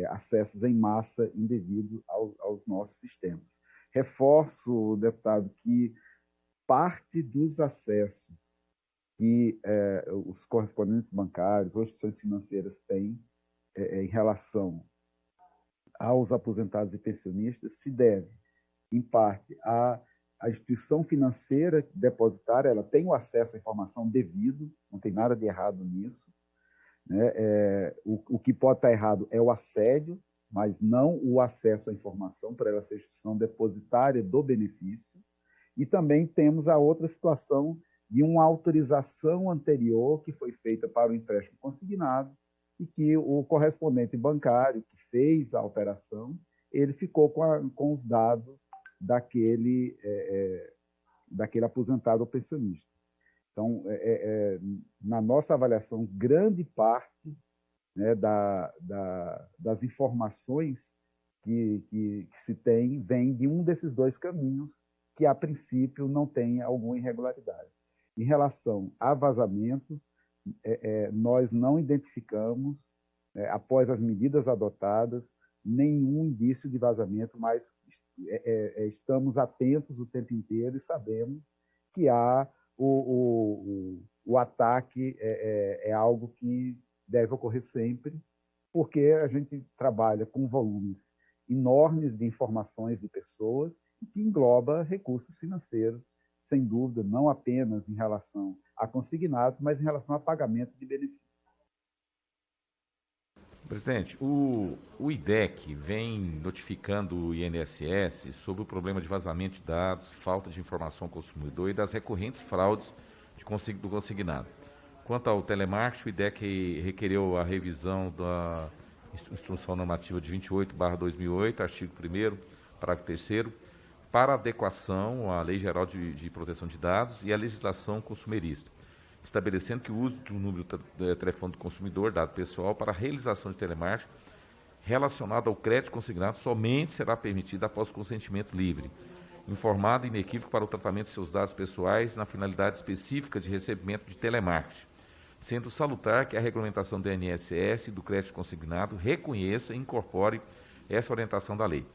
acessos em massa indevido aos nossos sistemas. Reforço, deputado, que parte dos acessos que os correspondentes bancários ou instituições financeiras têm em relação aos aposentados e pensionistas se deve, em parte, a instituição financeira depositária, ela tem o acesso à informação devido, não tem nada de errado nisso, né? O que pode estar errado é o assédio, mas não o acesso à informação para ela ser instituição depositária do benefício. E também temos a outra situação de uma autorização anterior que foi feita para o empréstimo consignado e que o correspondente bancário que fez a operação, ele ficou com os dados daquele aposentado ou pensionista. Então, na nossa avaliação, grande parte, né, das informações que se tem vem de um desses dois caminhos que, a princípio, não tem alguma irregularidade. Em relação a vazamentos, nós não identificamos, após as medidas adotadas, nenhum indício de vazamento, mas estamos atentos o tempo inteiro e sabemos que o ataque é algo que deve ocorrer sempre, porque a gente trabalha com volumes enormes de informações de pessoas e que engloba recursos financeiros, sem dúvida, não apenas em relação a consignados, mas em relação a pagamentos de benefícios. Presidente, o IDEC vem notificando o INSS sobre o problema de vazamento de dados, falta de informação ao consumidor e das recorrentes fraudes do consignado. Quanto ao telemarketing, o IDEC requereu a revisão da Instrução Normativa de 28/2008, artigo 1º, parágrafo 3º, para adequação à Lei Geral de Proteção de Dados e à legislação consumerista, estabelecendo que o uso de um número de telefone do consumidor, dado pessoal, para a realização de telemarketing relacionado ao crédito consignado somente será permitida após consentimento livre, informado e inequívoco para o tratamento de seus dados pessoais na finalidade específica de recebimento de telemarketing, sendo salutar que a regulamentação do INSS e do crédito consignado reconheça e incorpore essa orientação da lei.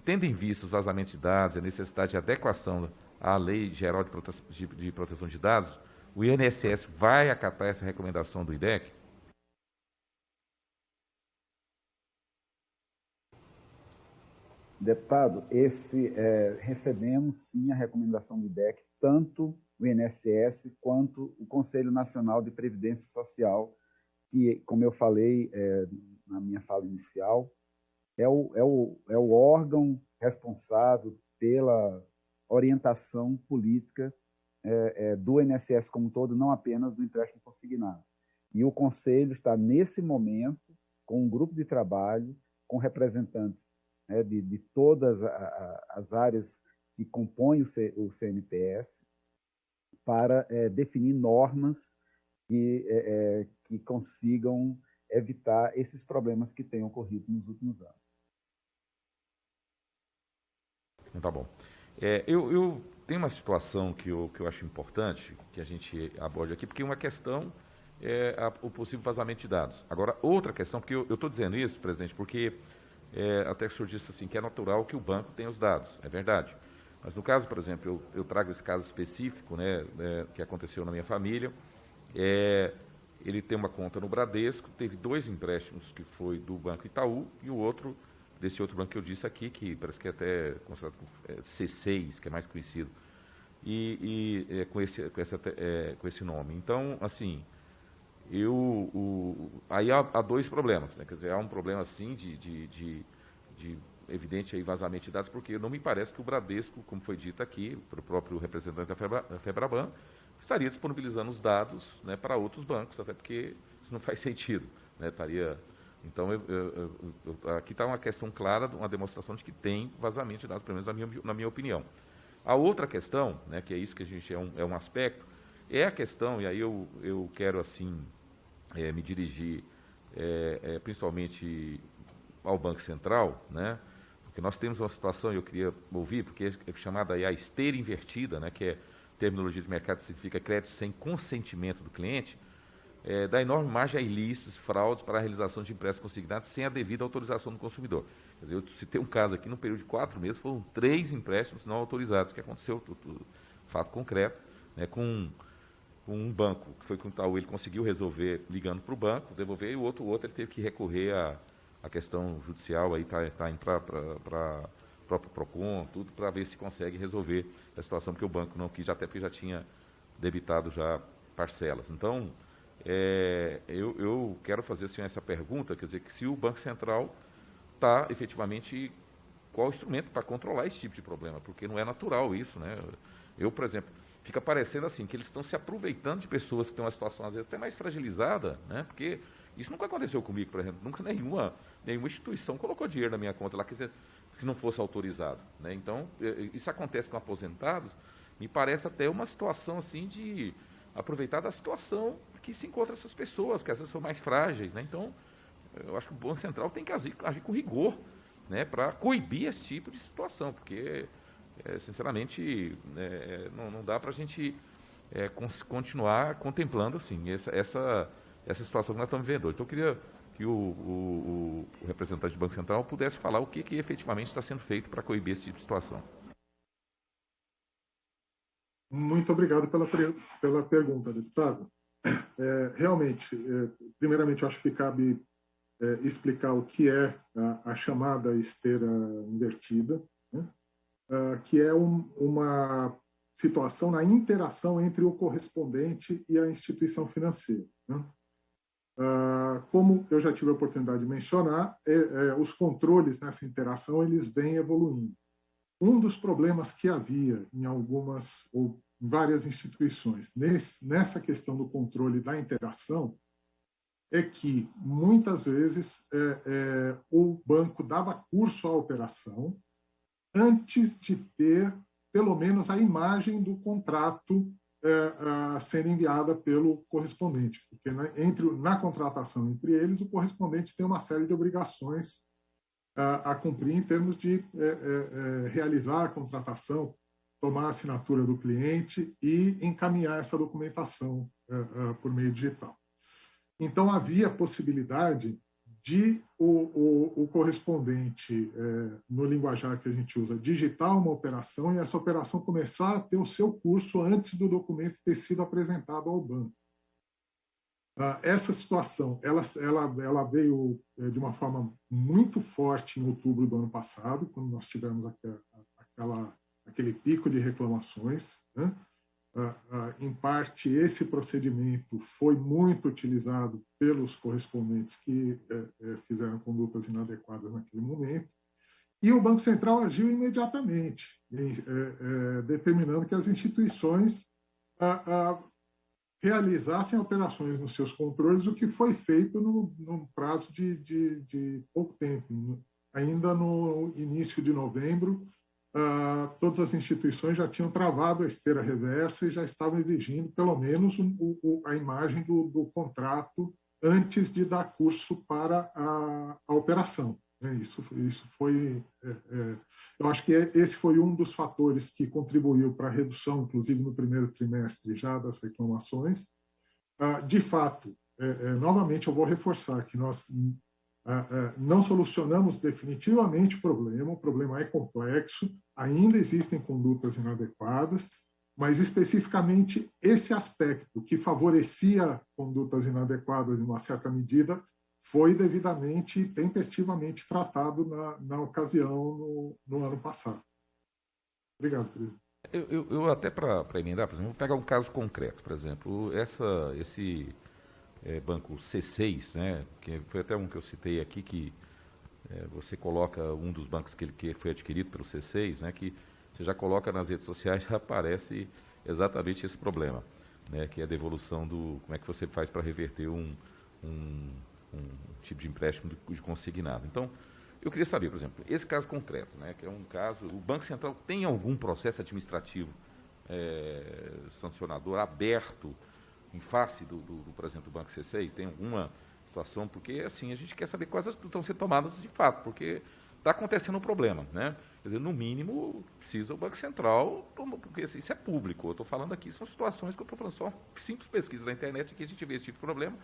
Tendo em vista os vazamentos de dados e a necessidade de adequação à Lei Geral de Proteção de Dados, o INSS vai acatar essa recomendação do IDEC? Deputado, recebemos sim a recomendação do IDEC, tanto o INSS quanto o Conselho Nacional de Previdência Social, que, como eu falei na minha fala inicial, é o órgão responsável pela orientação política do INSS como um todo, não apenas do empréstimo consignado. E o Conselho está, nesse momento, com um grupo de trabalho, com representantes de todas as áreas que compõem o CNPS, para definir normas que consigam evitar esses problemas que têm ocorrido nos últimos anos. Tá bom. Eu tenho uma situação que eu acho importante que a gente aborde aqui, porque uma questão é o possível vazamento de dados. Agora, outra questão, porque eu estou dizendo isso, presidente, porque até que o senhor disse assim, que é natural que o banco tenha os dados, é verdade. Mas no caso, por exemplo, eu trago esse caso específico, que aconteceu na minha família. Ele tem uma conta no Bradesco, teve 2 empréstimos, que foi do Banco Itaú, e o outro, desse outro banco que eu disse aqui, que parece que é até considerado C6, que é mais conhecido, com esse nome. Então, assim, aí há 2 problemas, né? Quer dizer, há um problema, assim, de evidente aí, vazamento de dados, porque não me parece que o Bradesco, como foi dito aqui, para o próprio representante da FEBRABAN, estaria disponibilizando os dados, né, para outros bancos, até porque isso não faz sentido, né? Então, aqui está uma questão clara, uma demonstração de que tem vazamento de dados, pelo menos na minha opinião. A outra questão, né, que é isso que a gente é um aspecto, é a questão, e aí eu quero, assim, me dirigir principalmente ao Banco Central, né, porque nós temos uma situação, e eu queria ouvir, porque é chamada aí a esteira invertida, né, que é terminologia de mercado, que significa crédito sem consentimento do cliente, dá enorme margem a ilícitos, fraudes para a realização de empréstimos consignados sem a devida autorização do consumidor. Quer dizer, eu citei um caso aqui, no período de 4 meses, foram 3 empréstimos não autorizados, que aconteceu, fato concreto, né, com um banco, que foi com o Itaú, ele conseguiu resolver ligando para o banco, devolver, e o outro ele teve que recorrer à questão judicial, aí está indo para o próprio PROCON, tudo, para ver se consegue resolver a situação, porque o banco não quis, até porque já tinha debitado já parcelas. Então, eu quero fazer assim, essa pergunta, quer dizer, que se o Banco Central está efetivamente, qual o instrumento para controlar esse tipo de problema, porque não é natural isso, né? Eu, por exemplo, fica parecendo assim, que eles estão se aproveitando de pessoas que têm uma situação, às vezes, até mais fragilizada, né? Porque isso nunca aconteceu comigo, por exemplo, nunca nenhuma instituição colocou dinheiro na minha conta lá, quer dizer, se não fosse autorizado, né? Então, isso acontece com aposentados, me parece até uma situação assim de aproveitar da situação que se encontra essas pessoas, que às vezes são mais frágeis, né? Então, eu acho que o Banco Central tem que agir com rigor, né, para coibir esse tipo de situação, porque, sinceramente, não dá para a gente continuar contemplando assim, essa situação que nós estamos vivendo hoje. Então, eu queria que o representante do Banco Central pudesse falar o que efetivamente está sendo feito para coibir esse tipo de situação. Muito obrigado pela pergunta, deputado. Realmente, primeiramente, eu acho que cabe explicar o que é a chamada esteira invertida, né? Que é uma situação na interação entre o correspondente e a instituição financeira, né? Como eu já tive a oportunidade de mencionar, os controles nessa interação eles vêm evoluindo. Um dos problemas que havia em algumas ou várias instituições nessa questão do controle da interação é que, muitas vezes, o banco dava curso à operação antes de ter, pelo menos, a imagem do contrato sendo enviada pelo correspondente, porque na contratação entre eles, o correspondente tem uma série de obrigações a cumprir em termos de realizar a contratação, tomar a assinatura do cliente e encaminhar essa documentação por meio digital. Então, havia possibilidade de o correspondente, no linguajar que a gente usa, digitar uma operação e essa operação começar a ter o seu curso antes do documento ter sido apresentado ao banco. Essa situação ela veio de uma forma muito forte em outubro do ano passado, quando nós tivemos aquele pico de reclamações, né? Em parte, esse procedimento foi muito utilizado pelos correspondentes que fizeram condutas inadequadas naquele momento, e o Banco Central agiu imediatamente, determinando que as instituições realizassem alterações nos seus controles, o que foi feito num prazo de pouco tempo. Ainda no início de novembro, todas as instituições já tinham travado a esteira reversa e já estavam exigindo, pelo menos, a imagem do contrato antes de dar curso para a operação. Isso foi... eu acho que esse foi um dos fatores que contribuiu para a redução, inclusive no primeiro trimestre já, das reclamações. De fato, novamente eu vou reforçar que nós não solucionamos definitivamente o problema é complexo, ainda existem condutas inadequadas, mas especificamente esse aspecto que favorecia condutas inadequadas em uma certa medida foi devidamente e tempestivamente tratado na ocasião no ano passado. Obrigado, presidente. Eu até para emendar, por exemplo, vou pegar um caso concreto, por exemplo, esse banco C6, né, que foi até um que eu citei aqui, que você coloca um dos bancos que foi adquirido pelo C6, né, que você já coloca nas redes sociais, já aparece exatamente esse problema, né, que é a devolução como é que você faz para reverter um tipo de empréstimo de consignado. Então, eu queria saber, por exemplo, esse caso concreto, né, que é um caso, o Banco Central tem algum processo administrativo sancionador aberto em face por exemplo, do Banco C6? Tem alguma situação? Porque, assim, a gente quer saber quais estão sendo tomadas de fato, porque está acontecendo um problema, né? Quer dizer, no mínimo, precisa o Banco Central, porque isso é público. Eu estou falando aqui, são situações que eu estou falando, só simples pesquisas na internet que a gente vê esse tipo de problema.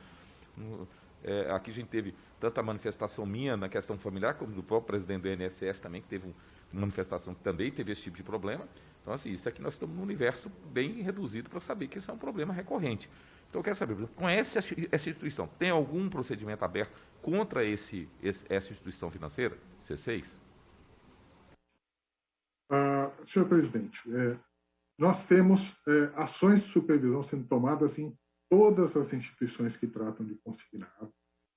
Aqui a gente teve tanta manifestação minha na questão familiar, como do próprio presidente do INSS também, que teve uma manifestação que também teve esse tipo de problema. Então, assim, isso aqui nós estamos num universo bem reduzido para saber que isso é um problema recorrente. Então, eu quero saber, por exemplo, conhece essa instituição? Tem algum procedimento aberto contra essa instituição financeira, C6? Senhor presidente, nós temos ações de supervisão sendo tomadas em todas as instituições que tratam de consignado.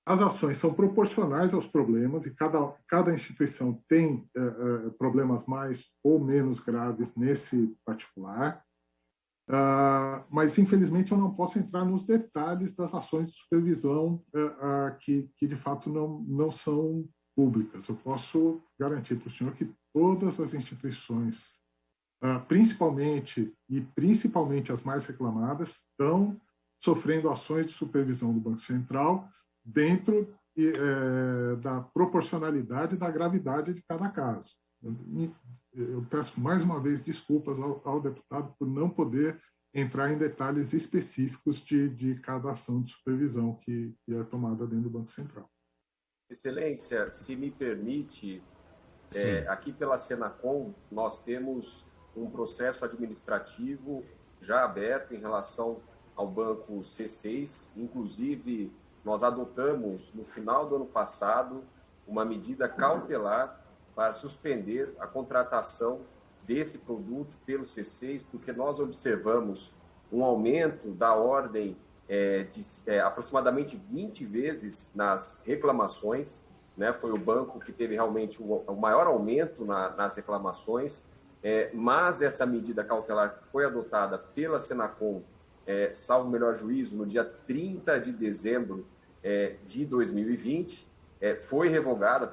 As ações são proporcionais aos problemas e cada instituição tem problemas mais ou menos graves nesse particular, mas, infelizmente, eu não posso entrar nos detalhes das ações de supervisão que de fato, não são públicas. Eu posso garantir para o senhor que todas as instituições, principalmente as mais reclamadas, estão sofrendo ações de supervisão do Banco Central dentro da proporcionalidade e da gravidade de cada caso. Eu peço mais uma vez desculpas ao deputado por não poder entrar em detalhes específicos de cada ação de supervisão que é tomada dentro do Banco Central. Excelência, se me permite, aqui pela Senacom, nós temos um processo administrativo já aberto em relação ao banco C6, inclusive nós adotamos no final do ano passado uma medida cautelar para suspender a contratação desse produto pelo C6, porque nós observamos um aumento da ordem de aproximadamente 20 vezes nas reclamações, né? Foi o banco que teve realmente o maior aumento nas reclamações, mas essa medida cautelar que foi adotada pela Senacom, salvo o melhor juízo, no dia 30 de dezembro de 2020, foi revogada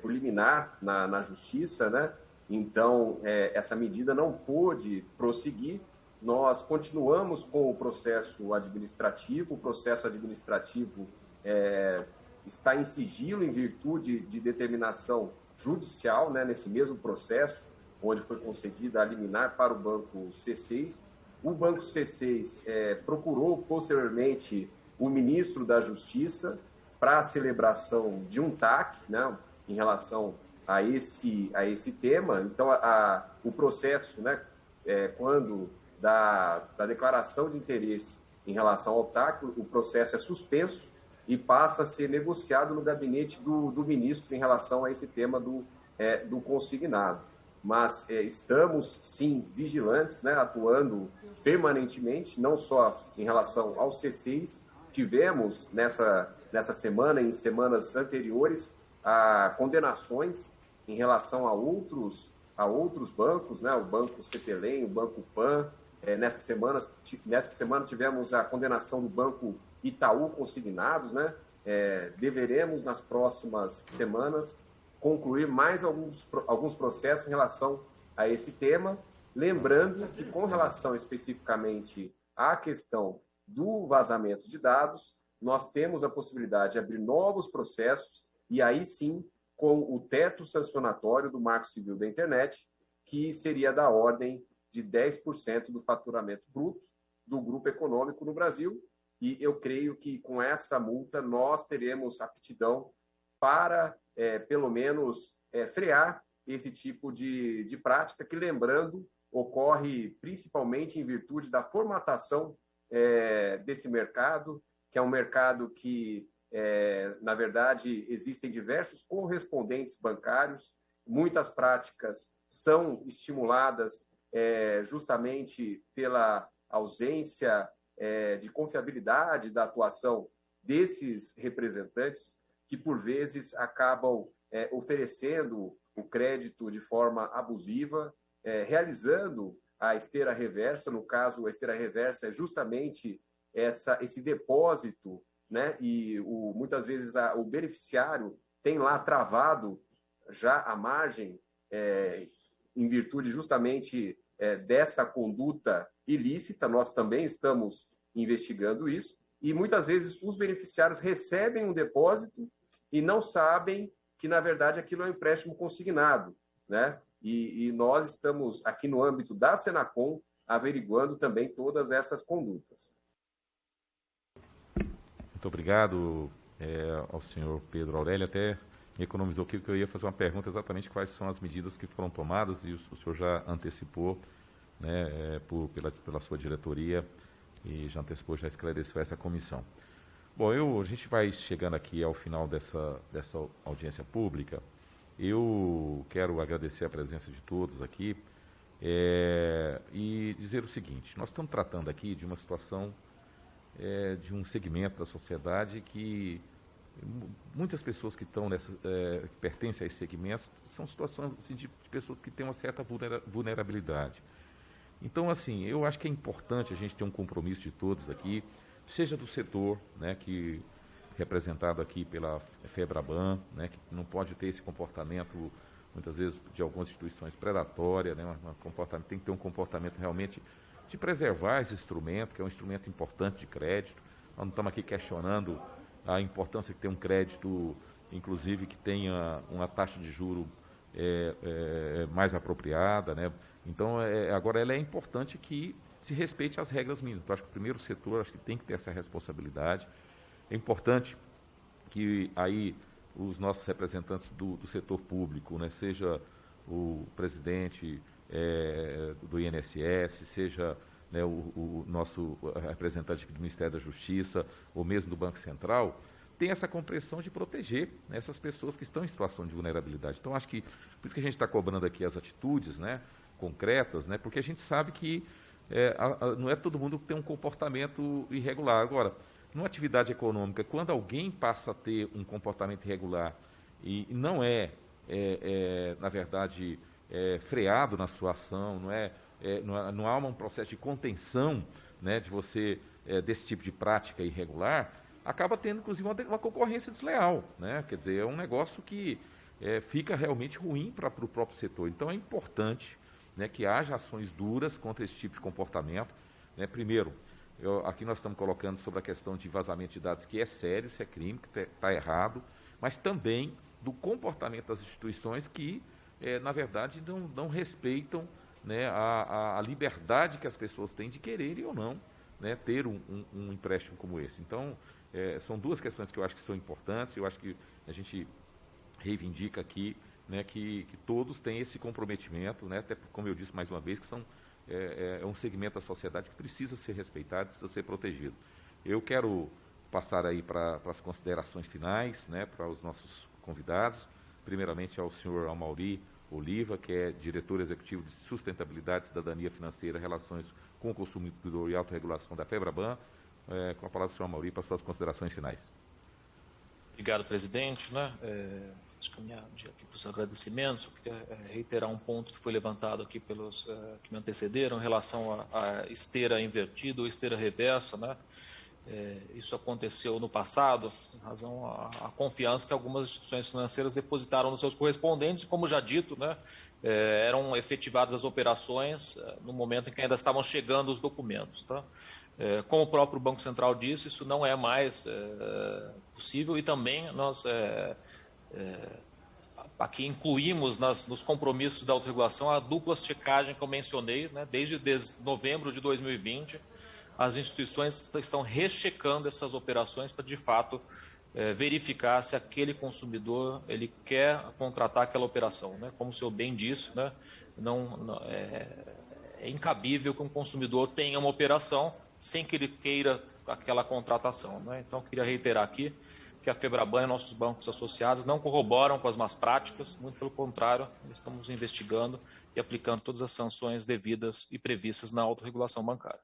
por liminar na Justiça, né? Então, essa medida não pôde prosseguir. Nós continuamos com o processo administrativo. O processo administrativo está em sigilo em virtude de determinação judicial, né, nesse mesmo processo, onde foi concedida a liminar para o Banco C6. O Banco C6 procurou posteriormente o ministro da Justiça para a celebração de um TAC, né, em relação a esse tema. Então, o processo, né, quando da declaração de interesse em relação ao TAC, o processo é suspenso e passa a ser negociado no gabinete do ministro em relação a esse tema do consignado. Mas estamos, sim, vigilantes, né, atuando permanentemente, não só em relação ao C6. Tivemos nessa semana e em semanas anteriores condenações em relação a outros bancos, né, o Banco CPLEM, o Banco PAN. Nessa semana tivemos a condenação do Banco Itaú Consignados, né? Deveremos, nas próximas semanas, concluir mais alguns processos em relação a esse tema, lembrando que, com relação especificamente à questão do vazamento de dados, nós temos a possibilidade de abrir novos processos, e aí sim, com o teto sancionatório do Marco Civil da Internet, que seria da ordem de 10% do faturamento bruto do grupo econômico no Brasil. E eu creio que com essa multa nós teremos aptidão para, pelo menos, frear esse tipo de prática, que, lembrando, ocorre principalmente em virtude da formatação desse mercado, que é um mercado que, na verdade, existem diversos correspondentes bancários, muitas práticas são estimuladas justamente pela ausência de confiabilidade da atuação desses representantes, que por vezes acabam oferecendo o crédito de forma abusiva, realizando a esteira reversa. No caso, a esteira reversa é justamente esse depósito, né? E muitas vezes o beneficiário tem lá travado já a margem em virtude justamente dessa conduta ilícita. Nós também estamos investigando isso, e muitas vezes os beneficiários recebem um depósito e não sabem que, na verdade, aquilo é um empréstimo consignado, né? E nós estamos aqui no âmbito da Senacom averiguando também todas essas condutas. Muito obrigado ao senhor Pedro Aurélio. Até me economizou aqui, porque eu ia fazer uma pergunta exatamente quais são as medidas que foram tomadas, e o senhor já antecipou, né, pela sua diretoria, e já antecipou, já esclareceu essa comissão. Bom, a gente vai chegando aqui ao final dessa audiência pública. Eu quero agradecer a presença de todos aqui e dizer o seguinte: nós estamos tratando aqui de uma situação, de um segmento da sociedade que muitas pessoas que estão que pertencem a esses segmentos são situações assim, de pessoas que têm uma certa vulnerabilidade. Então, assim, eu acho que é importante a gente ter um compromisso de todos aqui, seja do setor, né, que representado aqui pela FEBRABAN, né, que não pode ter esse comportamento, muitas vezes, de algumas instituições predatórias, né, tem que ter um comportamento realmente de preservar esse instrumento, que é um instrumento importante de crédito. Nós não estamos aqui questionando a importância de ter um crédito, inclusive, que tenha uma taxa de juro mais apropriada, né? Então, agora, ela é importante que se respeite as regras mínimas. Então, acho que o primeiro setor tem que ter essa responsabilidade. É importante que aí os nossos representantes do setor público, né, seja o presidente do INSS, seja, né, o nosso representante do Ministério da Justiça, ou mesmo do Banco Central, tem essa compreensão de proteger, né, essas pessoas que estão em situação de vulnerabilidade. Então, acho que, por isso que a gente está cobrando aqui as atitudes, né, concretas, né, porque a gente sabe que não é todo mundo que tem um comportamento irregular. Agora, numa atividade econômica, quando alguém passa a ter um comportamento irregular e não na verdade, freado na sua ação, não há um processo de contenção, né, desse tipo de prática irregular, acaba tendo, inclusive, uma concorrência desleal, né? Quer dizer, é um negócio que fica realmente ruim para o próprio setor. Então, é importante, né, que haja ações duras contra esse tipo de comportamento, né? Primeiro, Aqui nós estamos colocando sobre a questão de vazamento de dados, que é sério, isso é crime, que está errado, mas também do comportamento das instituições que, na verdade, não respeitam, né, a liberdade que as pessoas têm de quererem ou não, né, ter um empréstimo como esse. Então, são duas questões que eu acho que são importantes, eu acho que a gente reivindica aqui, né, que todos têm esse comprometimento, né, até como eu disse mais uma vez, que é um segmento da sociedade que precisa ser respeitado, precisa ser protegido. Eu quero passar aí para as considerações finais, né, para os nossos convidados, primeiramente ao senhor Amaury Oliva, que é diretor executivo de Sustentabilidade, Cidadania Financeira, Relações com o Consumidor e Autorregulação da FEBRABAN. Com a palavra do senhor Amaury para suas considerações finais. Obrigado, presidente. Acho que aqui para os agradecimentos, eu queria reiterar um ponto que foi levantado aqui pelos que me antecederam em relação à esteira invertida ou esteira reversa, né? Isso aconteceu no passado, em razão à confiança que algumas instituições financeiras depositaram nos seus correspondentes, e, como já dito, né, eram efetivadas as operações no momento em que ainda estavam chegando os documentos. Tá? Como o próprio Banco Central disse, isso não é mais possível, e também nós aqui incluímos nos compromissos da autorregulação a dupla checagem que eu mencionei, né, desde novembro de 2020, as instituições estão rechecando essas operações para, de fato, verificar se aquele consumidor ele quer contratar aquela operação. Né? Como o senhor bem disse, né? É incabível que um consumidor tenha uma operação sem que ele queira aquela contratação. Né? Então, eu queria reiterar aqui que a FEBRABAN e nossos bancos associados não corroboram com as más práticas, muito pelo contrário, estamos investigando e aplicando todas as sanções devidas e previstas na autorregulação bancária.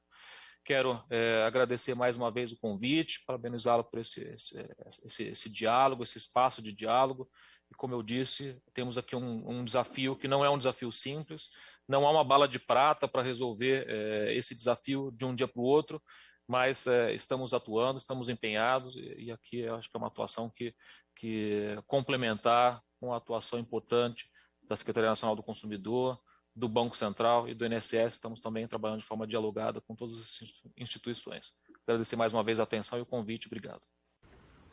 Quero agradecer mais uma vez o convite, parabenizá-lo por esse diálogo, esse espaço de diálogo. E, como eu disse, temos aqui um desafio que não é um desafio simples, não há uma bala de prata para resolver esse desafio de um dia para o outro, mas estamos atuando, estamos empenhados, e aqui eu acho que é uma atuação que complementar com a atuação importante da Secretaria Nacional do Consumidor, do Banco Central e do INSS. Estamos também trabalhando de forma dialogada com todas as instituições. Agradecer mais uma vez a atenção e o convite. Obrigado.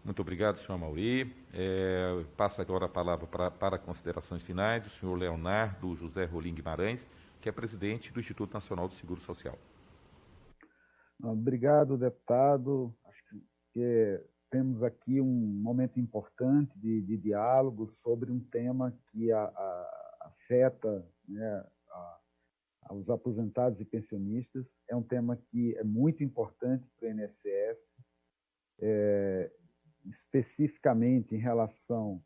Muito obrigado, senhor Amaury. Passa agora a palavra para considerações finais do senhor Leonardo José Rolim Guimarães, que é presidente do Instituto Nacional do Seguro Social. Obrigado, deputado. Acho que temos aqui um momento importante de diálogo sobre um tema que afeta, né, aos aposentados e pensionistas. É um tema que é muito importante para o INSS, especificamente em relação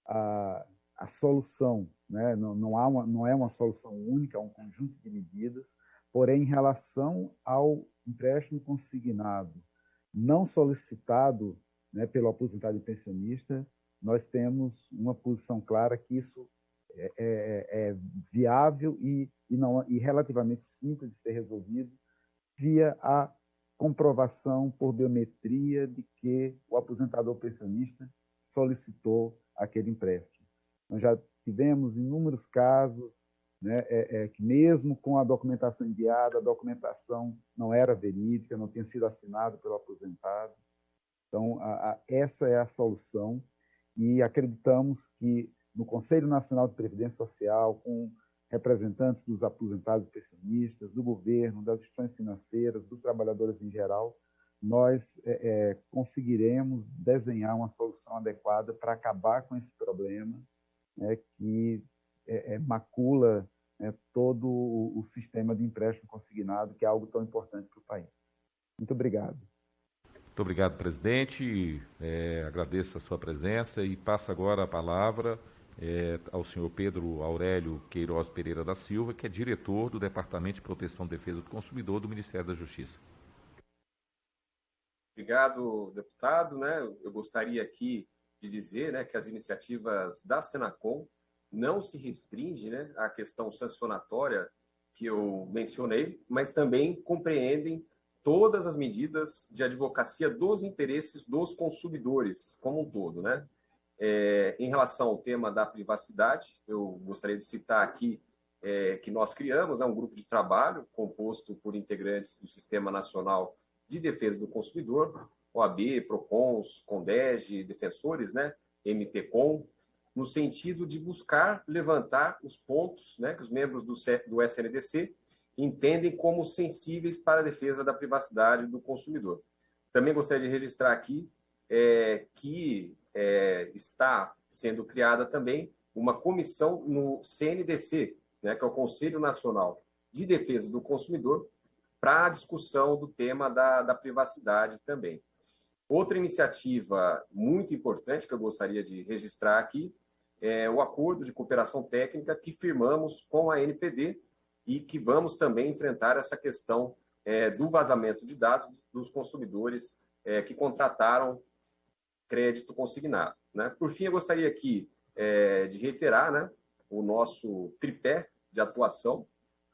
à solução, né? Não é uma solução única, é um conjunto de medidas, porém, em relação ao empréstimo consignado não solicitado, né, pelo aposentado e pensionista, nós temos uma posição clara que isso é viável e relativamente simples de ser resolvido via a comprovação por biometria de que o aposentado ou pensionista solicitou aquele empréstimo. Nós já tivemos inúmeros casos, né, que mesmo com a documentação enviada, a documentação não era verídica, não tinha sido assinada pelo aposentado. Então, essa é a solução, e acreditamos que no Conselho Nacional de Previdência Social, com representantes dos aposentados e pensionistas, do governo, das instituições financeiras, dos trabalhadores em geral, nós conseguiremos desenhar uma solução adequada para acabar com esse problema, né, que macula todo o sistema de empréstimo consignado, que é algo tão importante para o país. Muito obrigado. Muito obrigado, presidente. Agradeço a sua presença e passo agora a palavra ao senhor Pedro Aurélio Queiroz Pereira da Silva, que é diretor do Departamento de Proteção e Defesa do Consumidor do Ministério da Justiça. Obrigado, deputado. Eu gostaria aqui de dizer, que as iniciativas da Senacom não se restringem, à questão sancionatória que eu mencionei, mas também compreendem todas as medidas de advocacia dos interesses dos consumidores como um todo, em relação ao tema da privacidade, eu gostaria de citar aqui que nós criamos um grupo de trabalho composto por integrantes do Sistema Nacional de Defesa do Consumidor, OAB, PROCONs, CONDEG, defensores, né, MTCOM, no sentido de buscar levantar os pontos, né, que os membros do SNDC entendem como sensíveis para a defesa da privacidade do consumidor. Também gostaria de registrar aqui que está sendo criada também uma comissão no CNDC, né, que é o Conselho Nacional de Defesa do Consumidor, para a discussão do tema da privacidade também. Outra iniciativa muito importante que eu gostaria de registrar aqui é o acordo de cooperação técnica que firmamos com a ANPD e que vamos também enfrentar essa questão do vazamento de dados dos consumidores que contrataram crédito consignado, né? Por fim, eu gostaria aqui de reiterar, né, o nosso tripé de atuação,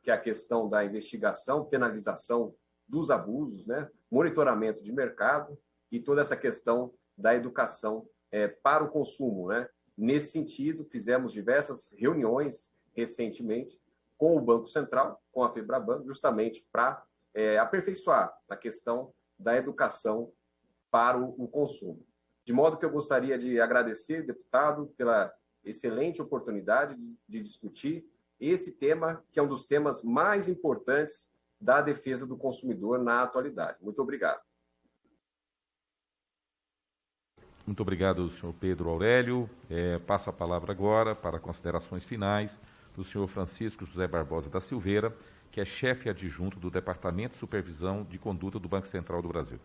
que é a questão da investigação, penalização dos abusos, né, monitoramento de mercado e toda essa questão da educação para o consumo, né? Nesse sentido, fizemos diversas reuniões recentemente com o Banco Central, com a FEBRABAN, justamente para aperfeiçoar a questão da educação para o consumo. De modo que eu gostaria de agradecer, deputado, pela excelente oportunidade de discutir esse tema, que é um dos temas mais importantes da defesa do consumidor na atualidade. Muito obrigado. Muito obrigado, senhor Pedro Aurélio. Passo a palavra agora para considerações finais do senhor Francisco José Barbosa da Silveira, que é chefe adjunto do Departamento de Supervisão de Conduta do Banco Central do Brasil.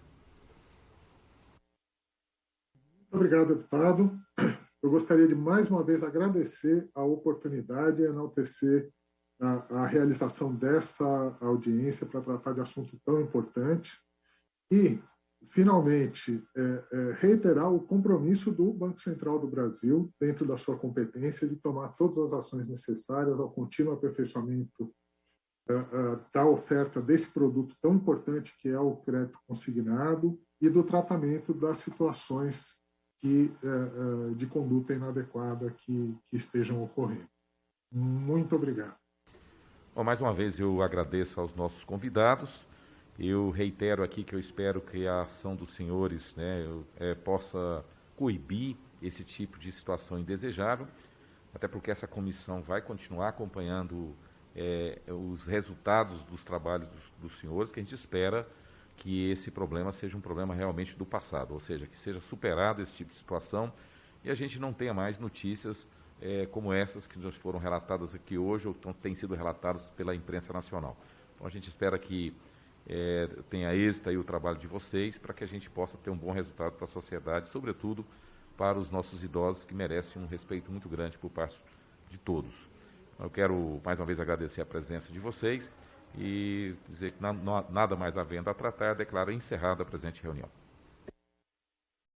Muito obrigado, deputado. Eu gostaria de, mais uma vez, agradecer a oportunidade e enaltecer a realização dessa audiência para tratar de assunto tão importante e, finalmente, reiterar o compromisso do Banco Central do Brasil, dentro da sua competência, de tomar todas as ações necessárias ao contínuo aperfeiçoamento da oferta desse produto tão importante que é o crédito consignado e do tratamento das situações de conduta inadequada que estejam ocorrendo. Muito obrigado. Bom, mais uma vez eu agradeço aos nossos convidados. Eu reitero aqui que eu espero que a ação dos senhores, né, possa coibir esse tipo de situação indesejável, até porque essa comissão vai continuar acompanhando os resultados dos trabalhos dos senhores, que a gente espera que esse problema seja um problema realmente do passado, ou seja, que seja superado esse tipo de situação e a gente não tenha mais notícias como essas que nos foram relatadas aqui hoje ou têm sido relatadas pela imprensa nacional. Então, a gente espera que tenha êxito aí o trabalho de vocês para que a gente possa ter um bom resultado para a sociedade, sobretudo para os nossos idosos que merecem um respeito muito grande por parte de todos. Eu quero, mais uma vez, agradecer a presença de vocês e dizer que nada mais havendo a tratar, declaro encerrada a presente reunião.